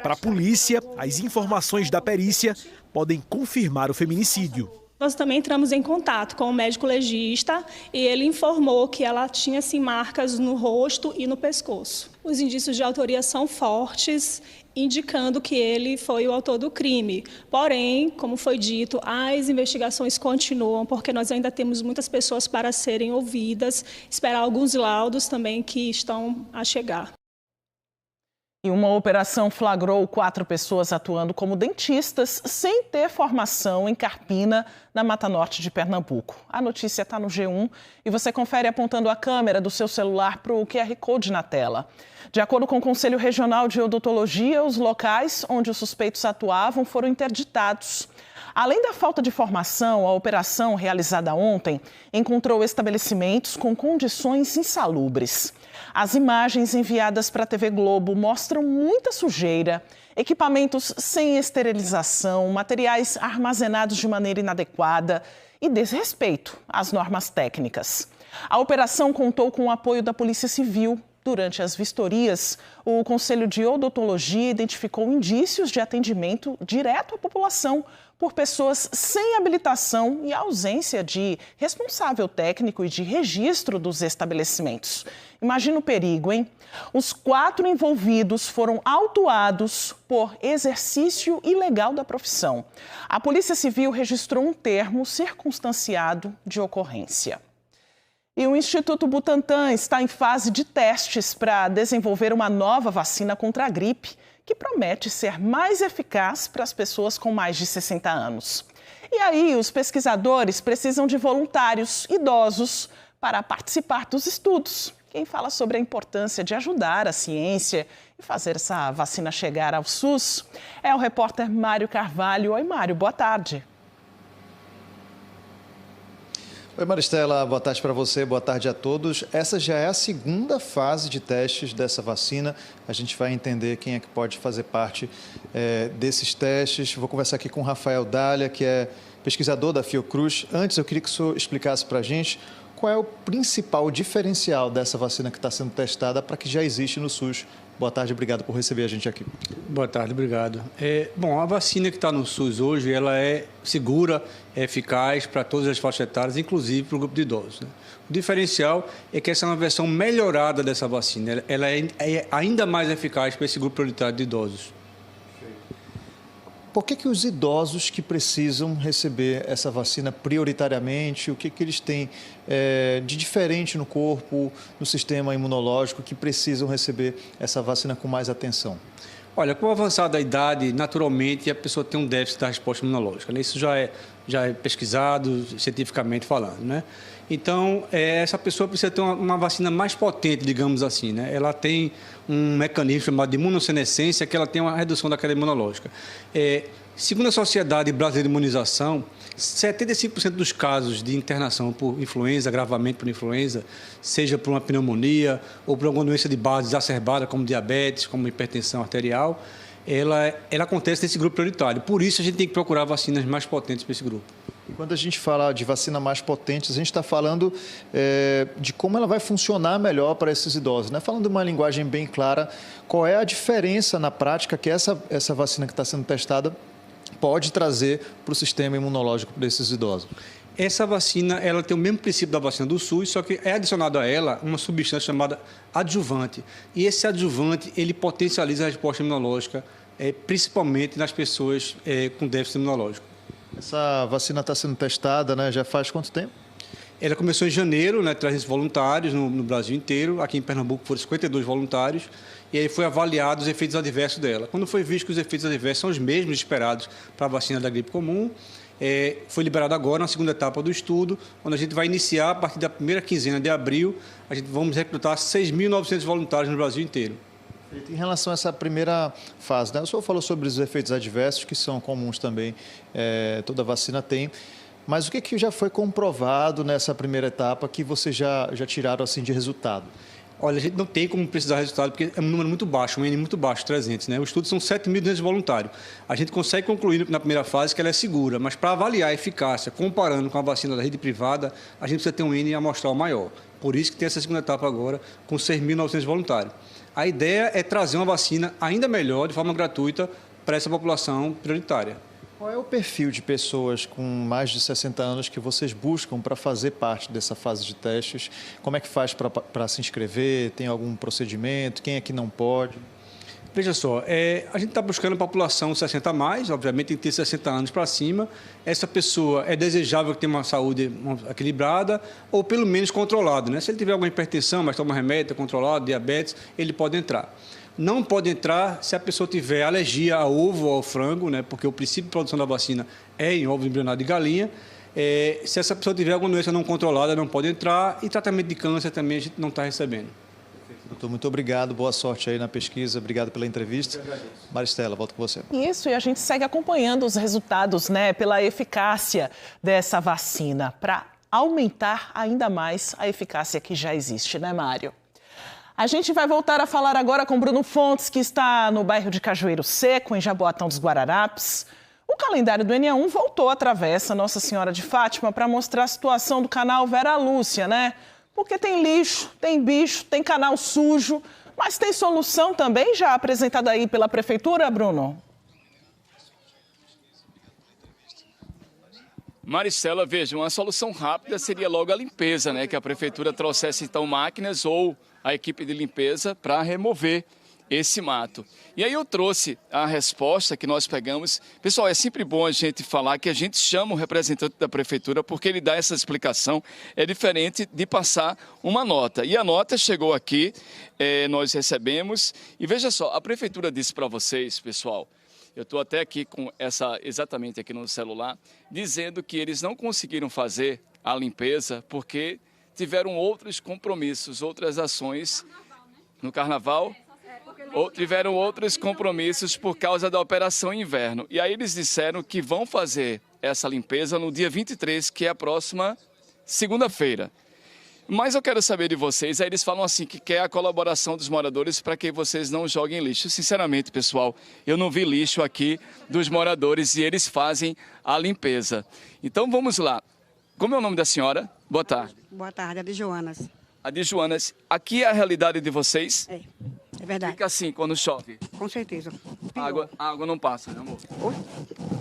Para a polícia, as informações da perícia podem confirmar o feminicídio. Nós também entramos em contato com o médico legista e ele informou que ela tinha sim, marcas no rosto e no pescoço. Os indícios de autoria são fortes, indicando que ele foi o autor do crime. Porém, como foi dito, as investigações continuam, porque nós ainda temos muitas pessoas para serem ouvidas, esperar alguns laudos também que estão a chegar. E uma operação flagrou 4 pessoas atuando como dentistas sem ter formação em Carpina, na Mata Norte de Pernambuco. A notícia está no G1 e você confere apontando a câmera do seu celular para o QR Code na tela. De acordo com o Conselho Regional de Odontologia, os locais onde os suspeitos atuavam foram interditados. Além da falta de formação, a operação realizada ontem encontrou estabelecimentos com condições insalubres. As imagens enviadas para a TV Globo mostram muita sujeira, equipamentos sem esterilização, materiais armazenados de maneira inadequada e desrespeito às normas técnicas. A operação contou com o apoio da Polícia Civil. Durante as vistorias, o Conselho de Odontologia identificou indícios de atendimento direto à população por pessoas sem habilitação e ausência de responsável técnico e de registro dos estabelecimentos. Imagina o perigo, hein? Os 4 envolvidos foram autuados por exercício ilegal da profissão. A Polícia Civil registrou um termo circunstanciado de ocorrência. E o Instituto Butantan está em fase de testes para desenvolver uma nova vacina contra a gripe, que promete ser mais eficaz para as pessoas com mais de 60 anos. E aí, os pesquisadores precisam de voluntários idosos para participar dos estudos. Quem fala sobre a importância de ajudar a ciência e fazer essa vacina chegar ao SUS é o repórter Mário Carvalho. Oi, Mário, boa tarde. Oi, Maristela, boa tarde para você, boa tarde a todos. Essa já é a segunda fase de testes dessa vacina. A gente vai entender quem é que pode fazer parte desses testes. Vou conversar aqui com o Rafael Dália, que é pesquisador da Fiocruz. Antes, eu queria que o senhor explicasse para a gente qual é o principal diferencial dessa vacina que está sendo testada para que já existe no SUS. Boa tarde, obrigado por receber a gente aqui. Boa tarde, obrigado. Bom, a vacina que está no SUS hoje, ela é segura, é eficaz para todas as faixas etárias, inclusive para o grupo de idosos, né? O diferencial é que essa é uma versão melhorada dessa vacina. Ela é ainda mais eficaz para esse grupo prioritário de idosos. Por que os idosos que precisam receber essa vacina prioritariamente, o que eles têm de diferente no corpo, no sistema imunológico, que precisam receber essa vacina com mais atenção? Olha, com o avançar da idade, naturalmente, a pessoa tem um déficit da resposta imunológica, né? Isso já é pesquisado, cientificamente falando, né? Então, essa pessoa precisa ter uma vacina mais potente, digamos assim, né? Ela tem um mecanismo chamado de imunossenescência, que ela tem uma redução da cadeia imunológica. Segundo a Sociedade Brasileira de Imunização, 75% dos casos de internação por influenza, agravamento por influenza, seja por uma pneumonia ou por alguma doença de base exacerbada, como diabetes, como hipertensão arterial, ela acontece nesse grupo prioritário. Por isso, a gente tem que procurar vacinas mais potentes para esse grupo. Quando a gente fala de vacina mais potente, a gente está falando de como ela vai funcionar melhor para esses idosos, né? Falando de uma linguagem bem clara, qual é a diferença na prática que essa vacina que está sendo testada pode trazer para o sistema imunológico desses idosos? Essa vacina, ela tem o mesmo princípio da vacina do SUS, só que é adicionado a ela uma substância chamada adjuvante. E esse adjuvante, ele potencializa a resposta imunológica, principalmente nas pessoas com déficit imunológico. Essa vacina está sendo testada, né? Já faz quanto tempo? Ela começou em janeiro, né? 300 voluntários no Brasil inteiro. Aqui em Pernambuco foram 52 voluntários. E aí foi avaliado os efeitos adversos dela. Quando foi visto que os efeitos adversos são os mesmos esperados para a vacina da gripe comum, foi liberado agora na segunda etapa do estudo, onde a gente vai iniciar, a partir da primeira quinzena de abril, vamos recrutar 6.900 voluntários no Brasil inteiro. Em relação a essa primeira fase, né? O senhor falou sobre os efeitos adversos, que são comuns também, toda vacina tem. Mas o que já foi comprovado nessa primeira etapa que vocês já tiraram assim, de resultado? Olha, a gente não tem como precisar de resultado, porque é um número muito baixo, um N muito baixo, 300. Né? O estudo são 7.200 voluntários. A gente consegue concluir na primeira fase que ela é segura, mas para avaliar a eficácia, comparando com a vacina da rede privada, a gente precisa ter um N amostral maior. Por isso que tem essa segunda etapa agora, com 6.900 voluntários. A ideia é trazer uma vacina ainda melhor, de forma gratuita, para essa população prioritária. Qual é o perfil de pessoas com mais de 60 anos que vocês buscam para fazer parte dessa fase de testes? Como é que faz para se inscrever? Tem algum procedimento? Quem é que não pode? Veja só, a gente está buscando a população 60 a mais, obviamente tem que ter 60 anos para cima. Essa pessoa é desejável que tenha uma saúde equilibrada ou pelo menos controlada. Né? Se ele tiver alguma hipertensão, mas toma remédio, controlado, diabetes, ele pode entrar. Não pode entrar se a pessoa tiver alergia ao ovo ou ao frango, né? Porque o princípio de produção da vacina é em ovo embrionário de galinha. Se essa pessoa tiver alguma doença não controlada, não pode entrar. E tratamento de câncer também a gente não está recebendo. Doutor, muito obrigado. Boa sorte aí na pesquisa. Obrigado pela entrevista. Maristela, volto com você. Isso, e a gente segue acompanhando os resultados, né, pela eficácia dessa vacina, para aumentar ainda mais a eficácia que já existe, né, Mário? A gente vai voltar a falar agora com Bruno Fontes, que está no bairro de Cajueiro Seco, em Jaboatão dos Guararapes. O calendário do NE1 voltou à travessa Nossa Senhora de Fátima para mostrar a situação do canal Vera Lúcia, né? Porque tem lixo, tem bicho, tem canal sujo, mas tem solução também já apresentada aí pela Prefeitura, Bruno? Maristela, veja, uma solução rápida seria logo a limpeza, né? Que a Prefeitura trouxesse então máquinas ou a equipe de limpeza para remover esse mato. E aí eu trouxe a resposta que nós pegamos. Pessoal, é sempre bom a gente falar que a gente chama o representante da Prefeitura porque ele dá essa explicação. É diferente de passar uma nota. E a nota chegou aqui, nós recebemos. E veja só, a Prefeitura disse para vocês, pessoal, eu estou até aqui com essa, exatamente aqui no celular, dizendo que eles não conseguiram fazer a limpeza porque tiveram outros compromissos, outras ações no Carnaval, ou tiveram outros compromissos por causa da Operação Inverno. E aí eles disseram que vão fazer essa limpeza no dia 23, que é a próxima segunda-feira. Mas eu quero saber de vocês, aí eles falam assim que quer a colaboração dos moradores para que vocês não joguem lixo. Sinceramente, pessoal, eu não vi lixo aqui dos moradores e eles fazem a limpeza. Então vamos lá. Como é o nome da senhora? Boa tarde. Boa tarde, a de Joanas. A de Joanas. Aqui é a realidade de vocês? É verdade. Fica assim quando chove? Com certeza. A água não passa, né, amor?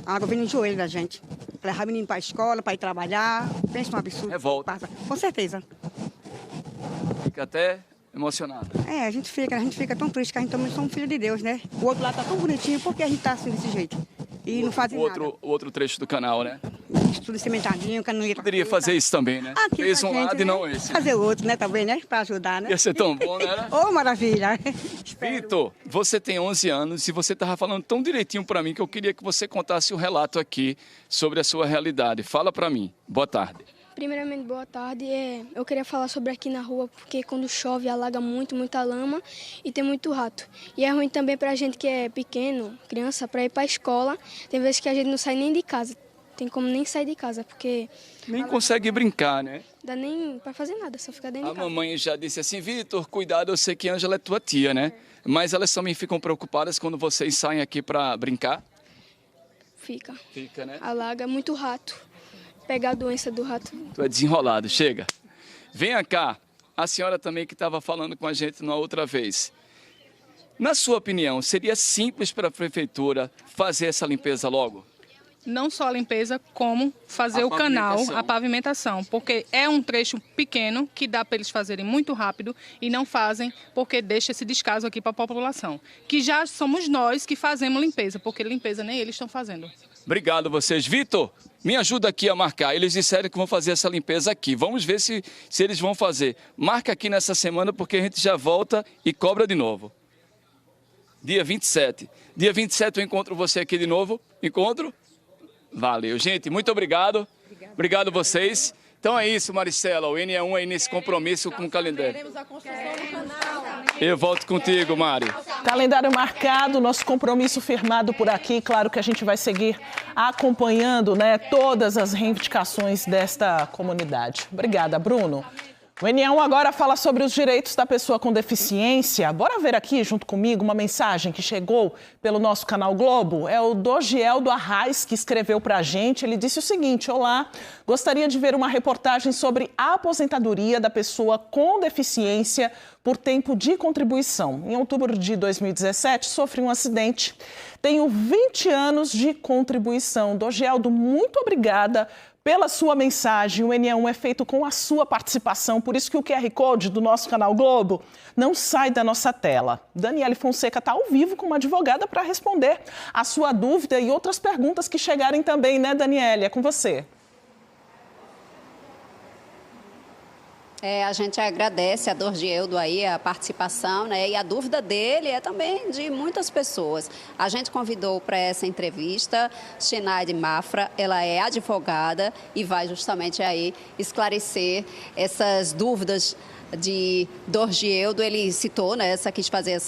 A água vem no joelho da gente. Para levar o menino para a escola, para ir trabalhar. Pensa um absurdo. Revolta. Passa. Com certeza. Fica até emocionada. A gente fica tão triste que a gente também somos filhos de Deus, né? O outro lado tá tão bonitinho, por que a gente tá assim desse jeito? E não fazem nada. O outro trecho do canal, né? Tudo cimentadinho, caneta. Poderia fazer isso também, né? Fez um lado e não esse. Fazer o outro, né, também, né? Para ajudar, né? Ia ser tão bom, né? Ô, maravilha! Vitor, você tem 11 anos e você estava falando tão direitinho para mim que eu queria que você contasse o relato aqui sobre a sua realidade. Fala para mim. Boa tarde. Primeiramente, boa tarde. Eu queria falar sobre aqui na rua, porque quando chove alaga muita lama e tem muito rato. E é ruim também para a gente que é pequeno, criança, para ir para a escola. Tem vezes que a gente não sai nem de casa. Tem como nem sair de casa, porque... Nem consegue brincar, né? Dá nem para fazer nada, só ficar dentro de casa. A mamãe já disse assim, Vitor, cuidado, eu sei que Ângela é tua tia, né? Mas elas também ficam preocupadas quando vocês saem aqui para brincar? Fica. Fica, né? Alaga muito rato. Pegar a doença do rato. Tu é desenrolado, chega. Venha cá, a senhora também que estava falando com a gente na outra vez. Na sua opinião, seria simples para a prefeitura fazer essa limpeza logo? Não só a limpeza, como fazer o canal, a pavimentação, porque é um trecho pequeno que dá para eles fazerem muito rápido e não fazem porque deixa esse descaso aqui para a população, que já somos nós que fazemos limpeza, porque limpeza nem eles estão fazendo. Obrigado a vocês. Vitor, me ajuda aqui a marcar. Eles disseram que vão fazer essa limpeza aqui. Vamos ver se eles vão fazer. Marca aqui nessa semana porque a gente já volta e cobra de novo. Dia 27. Dia 27 eu encontro você aqui de novo. Encontro? Valeu. Gente, muito obrigado. Obrigado a vocês. Então é isso, Maristela, o NE1 aí nesse compromisso com o calendário. Eu volto contigo, Mari. Calendário marcado, nosso compromisso firmado por aqui. Claro que a gente vai seguir acompanhando, né, todas as reivindicações desta comunidade. Obrigada, Bruno. O NE1 agora fala sobre os direitos da pessoa com deficiência. Bora ver aqui, junto comigo, uma mensagem que chegou pelo nosso canal Globo. É o Dogiel do Arraiz que escreveu pra gente. Ele disse o seguinte: olá, gostaria de ver uma reportagem sobre a aposentadoria da pessoa com deficiência por tempo de contribuição. Em outubro de 2017, sofri um acidente. Tenho 20 anos de contribuição. Dogieldo, muito obrigada pela sua mensagem. O NE1 é feito com a sua participação, por isso que o QR Code do nosso canal Globo não sai da nossa tela. Daniele Fonseca está ao vivo com uma advogada para responder a sua dúvida e outras perguntas que chegarem também, né, Daniele? É com você. A gente agradece a Dogieldo aí a participação, né? E a dúvida dele é também de muitas pessoas. A gente convidou para essa entrevista Shenaide Mafra, ela é advogada e vai justamente aí esclarecer essas dúvidas de Dogieldo. Ele citou, né, quis fazer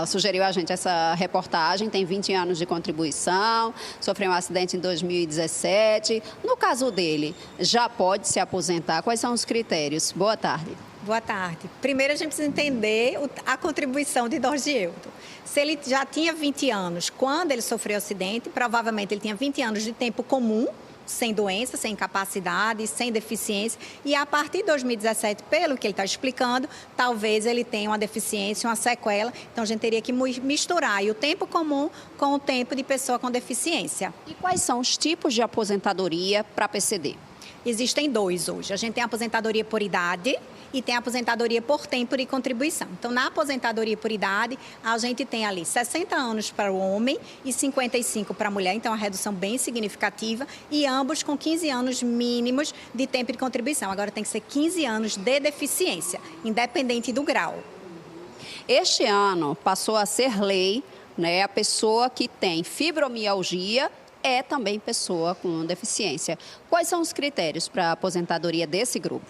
sugeriu a gente essa reportagem, tem 20 anos de contribuição, sofreu um acidente em 2017. No caso dele, já pode se aposentar? Quais são os critérios? Boa tarde. Boa tarde. Primeiro a gente precisa entender a contribuição de Dogieldo. Se ele já tinha 20 anos quando ele sofreu o acidente, provavelmente ele tinha 20 anos de tempo comum, sem doença, sem incapacidade, sem deficiência. E a partir de 2017, pelo que ele está explicando, talvez ele tenha uma deficiência, uma sequela. Então, a gente teria que misturar o tempo comum com o tempo de pessoa com deficiência. E quais são os tipos de aposentadoria para PCD? Existem dois hoje. A gente tem a aposentadoria por idade e tem a aposentadoria por tempo de contribuição. Então, na aposentadoria por idade, a gente tem ali 60 anos para o homem e 55 para a mulher, então uma redução bem significativa, e ambos com 15 anos mínimos de tempo de contribuição. Agora tem que ser 15 anos de deficiência, independente do grau. Este ano passou a ser lei, né, a pessoa que tem fibromialgia é também pessoa com deficiência. Quais são os critérios para a aposentadoria desse grupo?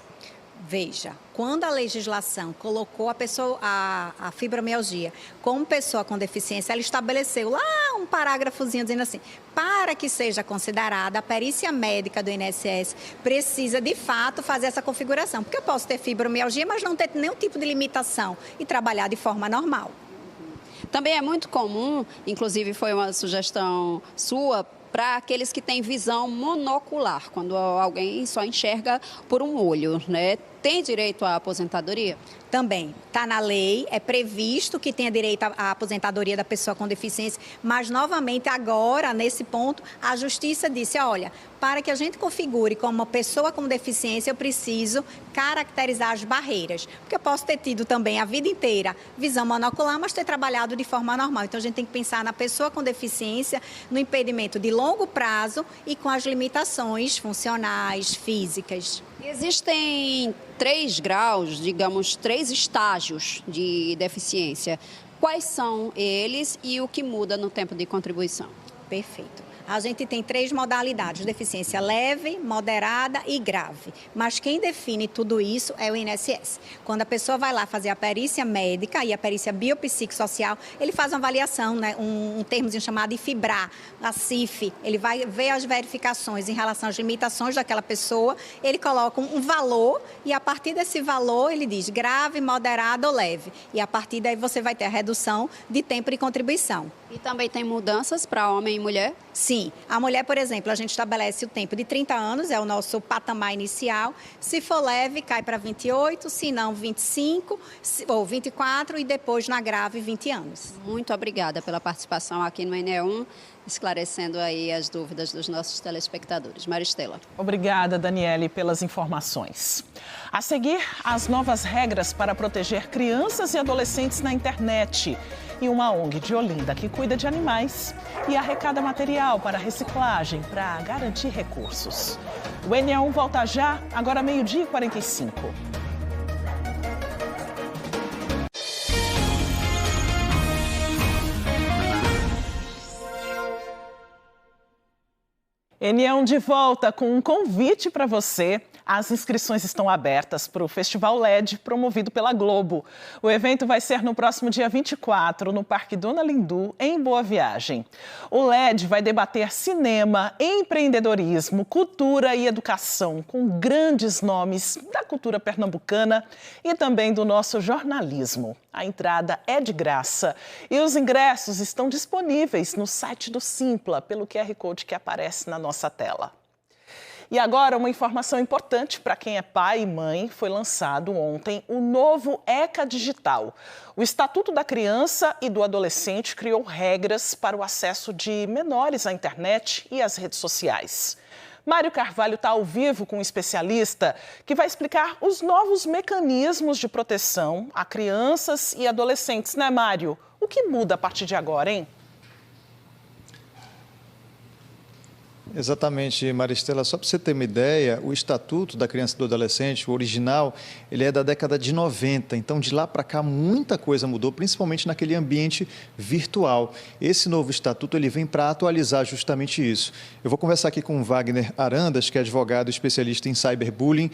Veja, quando a legislação colocou a fibromialgia como pessoa com deficiência, ela estabeleceu lá um parágrafozinho dizendo assim: para que seja considerada, a perícia médica do INSS precisa, de fato, fazer essa configuração. Porque eu posso ter fibromialgia, mas não ter nenhum tipo de limitação e trabalhar de forma normal. Também é muito comum, inclusive foi uma sugestão sua, para aqueles que têm visão monocular, quando alguém só enxerga por um olho, né? Tem direito à aposentadoria? Também. Está na lei, é previsto que tenha direito à aposentadoria da pessoa com deficiência, mas, novamente, agora, nesse ponto, a Justiça disse: olha, para que a gente configure como uma pessoa com deficiência, eu preciso caracterizar as barreiras. Porque eu posso ter tido também a vida inteira visão monocular, mas ter trabalhado de forma normal. Então, a gente tem que pensar na pessoa com deficiência, no impedimento de longo prazo e com as limitações funcionais, físicas. Existem 3 graus, digamos, 3 estágios de deficiência. Quais são eles e o que muda no tempo de contribuição? Perfeito. A gente tem 3 modalidades: deficiência leve, moderada e grave. Mas quem define tudo isso é o INSS. Quando a pessoa vai lá fazer a perícia médica e a perícia biopsicossocial, ele faz uma avaliação, né, um termozinho chamado IFIBRA, a CIF. Ele vai ver as verificações em relação às limitações daquela pessoa, ele coloca um valor e, a partir desse valor, ele diz grave, moderado ou leve. E, a partir daí, você vai ter a redução de tempo de contribuição. E também tem mudanças para homem e mulher? Sim. A mulher, por exemplo, a gente estabelece o tempo de 30 anos, é o nosso patamar inicial. Se for leve, cai para 28, se não, 25 ou 24 e depois, na grave, 20 anos. Muito obrigada pela participação aqui no NE1, esclarecendo aí as dúvidas dos nossos telespectadores. Maristela. Obrigada, Daniele, pelas informações. A seguir, as novas regras para proteger crianças e adolescentes na internet. E uma ONG de Olinda que cuida de animais e arrecada material para reciclagem para garantir recursos. O NE1 volta já, agora 12h45. NE1 de volta com um convite para você As inscrições estão abertas para o Festival LED, promovido pela Globo. O evento vai ser no próximo dia 24, no Parque Dona Lindu, em Boa Viagem. O LED vai debater cinema, empreendedorismo, cultura e educação, com grandes nomes da cultura pernambucana e também do nosso jornalismo. A entrada é de graça e os ingressos estão disponíveis no site do Simpla, pelo QR Code que aparece na nossa tela. E agora, uma informação importante para quem é pai e mãe. Foi lançado ontem o novo ECA Digital. O Estatuto da Criança e do Adolescente criou regras para o acesso de menores à internet e às redes sociais. Mário Carvalho está ao vivo com um especialista que vai explicar os novos mecanismos de proteção a crianças e adolescentes, né, Mário? O que muda a partir de agora, hein? Exatamente, Maristela. Só para você ter uma ideia, o Estatuto da Criança e do Adolescente, o original, ele é da década de 90. Então, de lá para cá, muita coisa mudou, principalmente naquele ambiente virtual. Esse novo Estatuto, ele vem para atualizar justamente isso. Eu vou conversar aqui com o Wagner Arandas, que é advogado especialista em cyberbullying.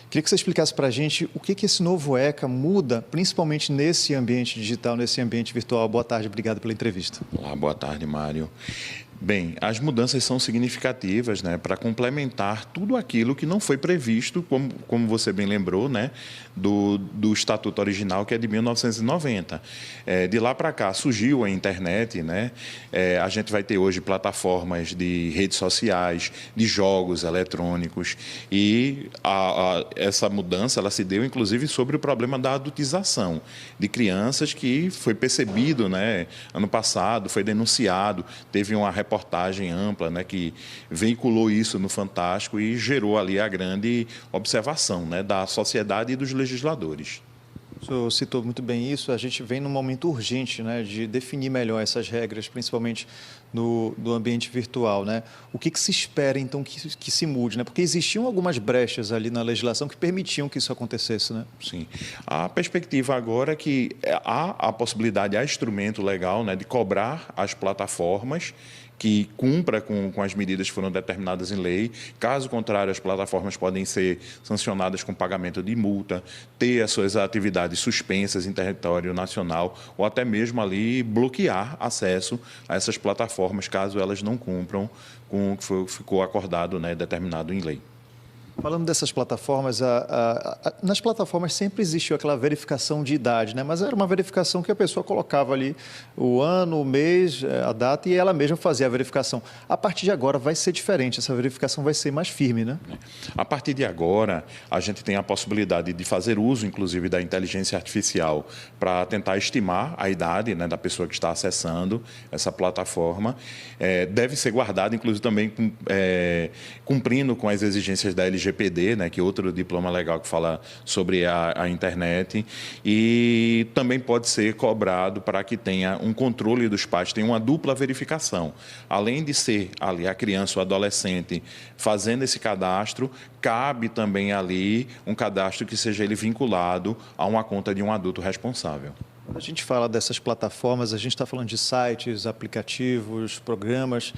Queria que você explicasse para a gente o que esse novo ECA muda, principalmente nesse ambiente digital, nesse ambiente virtual. Boa tarde, obrigado pela entrevista. Olá, boa tarde, Mário. Bem, as mudanças são significativas, né, para complementar tudo aquilo que não foi previsto, como você bem lembrou, né, do Estatuto original, que é de 1990. De lá para cá surgiu a internet, né, a gente vai ter hoje plataformas de redes sociais, de jogos eletrônicos, e essa mudança ela se deu, inclusive, sobre o problema da adultização de crianças, que foi percebido, né, ano passado, foi denunciado, teve uma reportagem ampla, né, que veiculou isso no Fantástico e gerou ali a grande observação, né, da sociedade e dos legisladores. O senhor citou muito bem isso. A gente vem num momento urgente, né, de definir melhor essas regras, principalmente no ambiente virtual, né? O que se espera, então, que se mude, né? Porque existiam algumas brechas ali na legislação que permitiam que isso acontecesse, né? Sim. A perspectiva agora é que há a possibilidade, há instrumento legal, né, de cobrar as plataformas que cumpra com as medidas que foram determinadas em lei. Caso contrário, as plataformas podem ser sancionadas com pagamento de multa, ter as suas atividades suspensas em território nacional ou até mesmo ali bloquear acesso a essas plataformas caso elas não cumpram com o que ficou acordado, né, determinado em lei. Falando dessas plataformas, nas plataformas sempre existiu aquela verificação de idade, né? Mas era uma verificação que a pessoa colocava ali o ano, o mês, a data e ela mesma fazia a verificação. A partir de agora vai ser diferente, essa verificação vai ser mais firme, né? A partir de agora, a gente tem a possibilidade de fazer uso, inclusive, da inteligência artificial para tentar estimar a idade, né, da pessoa que está acessando essa plataforma. Deve ser guardada, inclusive, também cumprindo com as exigências da LGPD, né, que é outro diploma legal que fala sobre a internet, e também pode ser cobrado para que tenha um controle dos pais, tenha uma dupla verificação. Além de ser ali a criança ou adolescente fazendo esse cadastro, cabe também ali um cadastro que seja ele vinculado a uma conta de um adulto responsável. Quando a gente fala dessas plataformas, a gente está falando de sites, aplicativos, programas,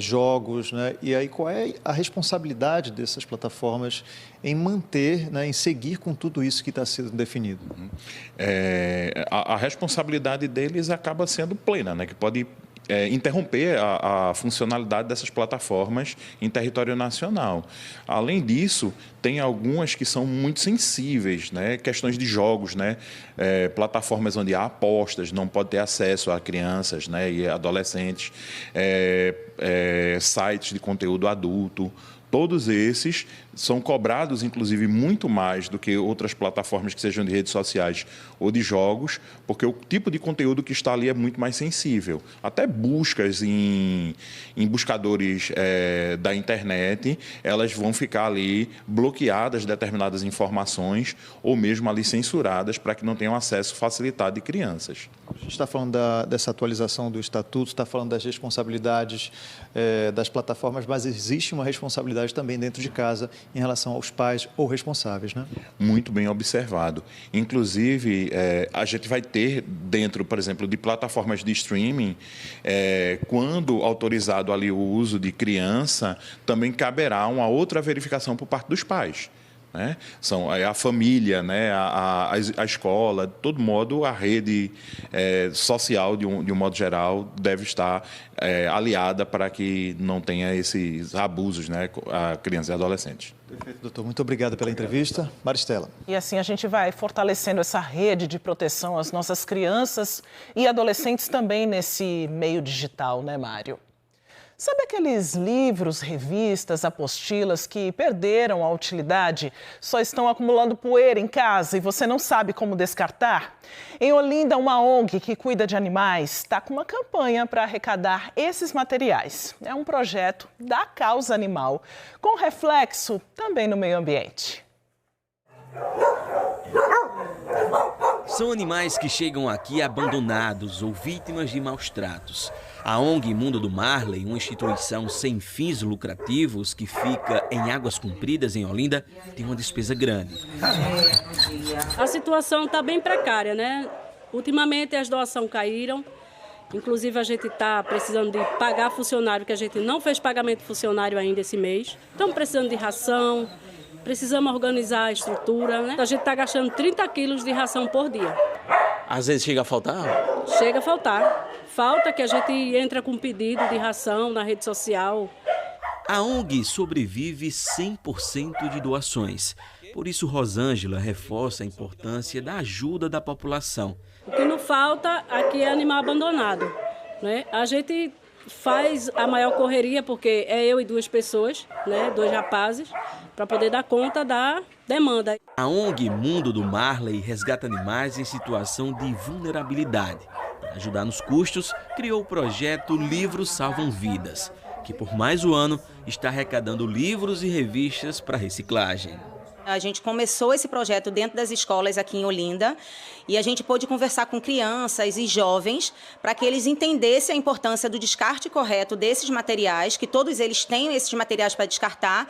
jogos, né? E aí qual é a responsabilidade dessas plataformas em manter, né, em seguir com tudo isso que está sendo definido? A responsabilidade deles acaba sendo plena, né? Que pode interromper a funcionalidade dessas plataformas em território nacional. Além disso, tem algumas que são muito sensíveis, né? Questões de jogos, né? Plataformas onde há apostas, não pode ter acesso a crianças, né, e adolescentes, sites de conteúdo adulto. Todos esses são cobrados, inclusive, muito mais do que outras plataformas que sejam de redes sociais ou de jogos, porque o tipo de conteúdo que está ali é muito mais sensível. Até buscas em buscadores da internet, elas vão ficar ali bloqueadas determinadas informações ou mesmo ali censuradas para que não tenham acesso facilitado de crianças. A gente está falando dessa atualização do Estatuto, está falando das responsabilidades das plataformas, mas existe uma responsabilidade também dentro de casa em relação aos pais ou responsáveis, né? Muito bem observado. Inclusive, a gente vai ter dentro, por exemplo, de plataformas de streaming, quando autorizado ali o uso de criança, também caberá uma outra verificação por parte dos pais. né? São a família, né? a escola, de todo modo, a rede social, de um modo geral, deve estar aliada para que não tenha esses abusos, né? A crianças e adolescentes. Perfeito, doutor. Muito obrigado pela entrevista. Maristela. E assim a gente vai fortalecendo essa rede de proteção às nossas crianças e adolescentes também nesse meio digital, né, Mário? Sabe aqueles livros, revistas, apostilas que perderam a utilidade, só estão acumulando poeira em casa e você não sabe como descartar? Em Olinda, uma ONG que cuida de animais está com uma campanha para arrecadar esses materiais. É um projeto da causa animal, com reflexo também no meio ambiente. São animais que chegam aqui abandonados ou vítimas de maus tratos. A ONG Mundo do Marley, uma instituição sem fins lucrativos que fica em Águas Compridas, em Olinda, tem uma despesa grande. A situação está bem precária, né? Ultimamente as doações caíram. Inclusive a gente está precisando de pagar funcionário, que a gente não fez pagamento de funcionário ainda esse mês. Estamos precisando de ração. Precisamos organizar a estrutura, né? A gente está gastando 30 quilos de ração por dia. Às vezes chega a faltar? Chega a faltar. Falta que a gente entra com pedido de ração na rede social. A ONG sobrevive 100% de doações. Por isso, Rosângela reforça a importância da ajuda da população. O que não falta aqui é animal abandonado, né? A gente faz a maior correria, porque é eu e 2 pessoas, né, 2 rapazes, para poder dar conta da demanda. A ONG Mundo do Marley resgata animais em situação de vulnerabilidade. Para ajudar nos custos, criou o projeto Livros Salvam Vidas, que por mais um ano está arrecadando livros e revistas para reciclagem. A gente começou esse projeto dentro das escolas aqui em Olinda e a gente pôde conversar com crianças e jovens para que eles entendessem a importância do descarte correto desses materiais, que todos eles tenham esses materiais para descartar.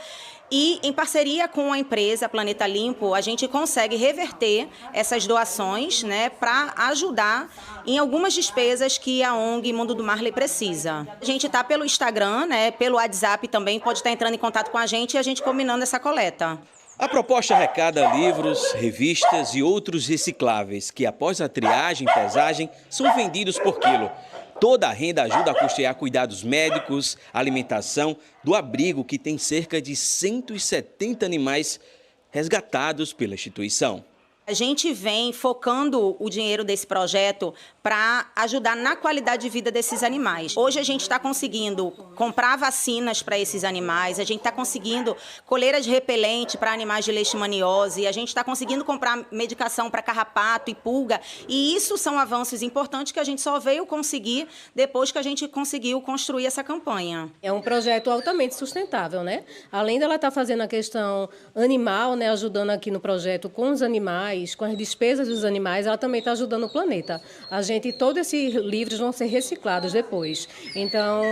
E, em parceria com a empresa Planeta Limpo, a gente consegue reverter essas doações, né, para ajudar em algumas despesas que a ONG Mundo do Marley precisa. A gente está pelo Instagram, né, pelo WhatsApp também, pode estar entrando em contato com a gente e a gente combinando essa coleta. A proposta arrecada livros, revistas e outros recicláveis que, após a triagem e pesagem, são vendidos por quilo. Toda a renda ajuda a custear cuidados médicos, alimentação do abrigo, que tem cerca de 170 animais resgatados pela instituição. A gente vem focando o dinheiro desse projeto para ajudar na qualidade de vida desses animais. Hoje a gente está conseguindo comprar vacinas para esses animais, a gente está conseguindo coleiras de repelente para animais de leishmaniose, a gente está conseguindo comprar medicação para carrapato e pulga, e isso são avanços importantes que a gente só veio conseguir depois que a gente conseguiu construir essa campanha. É um projeto altamente sustentável, né? Além dela estar fazendo a questão animal, né, ajudando aqui no projeto com os animais, com as despesas dos animais, ela também está ajudando o planeta. Todos esses livros vão ser reciclados depois. Então,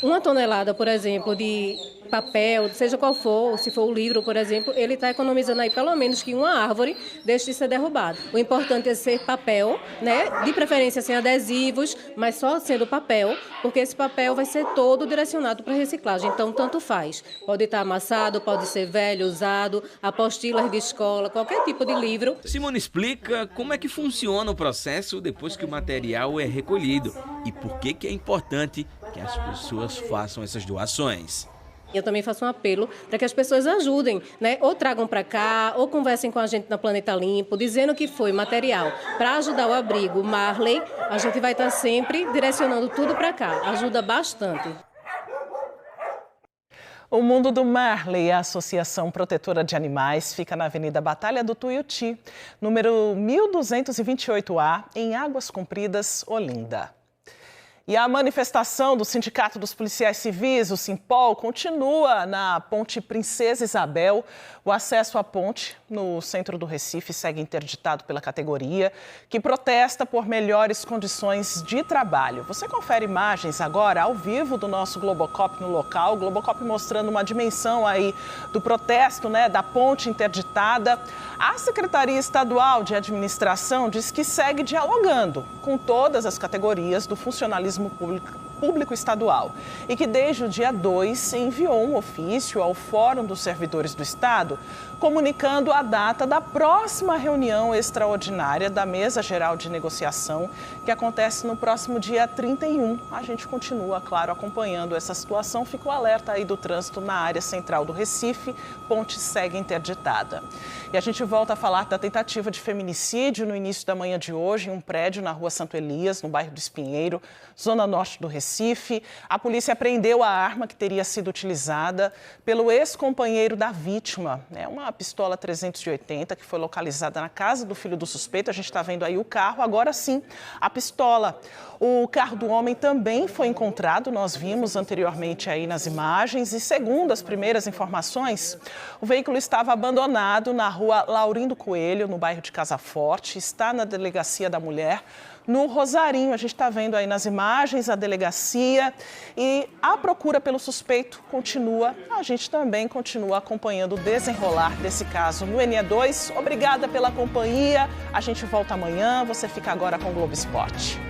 1 tonelada, por exemplo, de papel, seja qual for, se for o livro, por exemplo, ele está economizando aí pelo menos que uma árvore deixe de ser derrubada. O importante é ser papel, né? De preferência sem adesivos, mas só sendo papel, porque esse papel vai ser todo direcionado para reciclagem. Então, tanto faz. Pode estar amassado, pode ser velho, usado, apostilas de escola, qualquer tipo de livro. Simone explica como é que funciona o processo depois que o material é recolhido e por que é importante que as pessoas façam essas doações. Eu também faço um apelo para que as pessoas ajudem, né? Ou tragam para cá, ou conversem com a gente na Planeta Limpo, dizendo que foi material para ajudar o abrigo Marley. A gente vai estar sempre direcionando tudo para cá. Ajuda bastante. O Mundo do Marley, a Associação Protetora de Animais, fica na Avenida Batalha do Tuiuti, número 1228A, em Águas Compridas, Olinda. E a manifestação do Sindicato dos Policiais Civis, o Simpol, continua na Ponte Princesa Isabel. O acesso à ponte no centro do Recife segue interditado pela categoria, que protesta por melhores condições de trabalho. Você confere imagens agora ao vivo do nosso Globocop no local. O Globocop mostrando uma dimensão aí do protesto, né, da ponte interditada. A Secretaria Estadual de Administração diz que segue dialogando com todas as categorias do funcionalismo Público Estadual e que desde o dia 2 enviou um ofício ao Fórum dos Servidores do Estado comunicando a data da próxima reunião extraordinária da Mesa Geral de Negociação, que acontece no próximo dia 31. A gente continua, claro, acompanhando essa situação. Fica o alerta aí do trânsito na área central do Recife, ponte segue interditada. E a gente volta a falar da tentativa de feminicídio no início da manhã de hoje, em um prédio na rua Santo Elias, no bairro do Espinheiro, zona norte do Recife. A polícia apreendeu a arma que teria sido utilizada pelo ex-companheiro da vítima, uma pistola 380 que foi localizada na casa do filho do suspeito. A gente está vendo aí o carro, agora sim, a pistola. O carro do homem também foi encontrado, nós vimos anteriormente aí nas imagens e segundo as primeiras informações, o veículo estava abandonado na rua Laurindo Coelho, no bairro de Casa Forte, está na Delegacia da Mulher, no Rosarinho. A gente está vendo aí nas imagens a delegacia e a procura pelo suspeito continua. A gente também continua acompanhando o desenrolar desse caso no NE2. Obrigada pela companhia. A gente volta amanhã. Você fica agora com o Globo Esporte.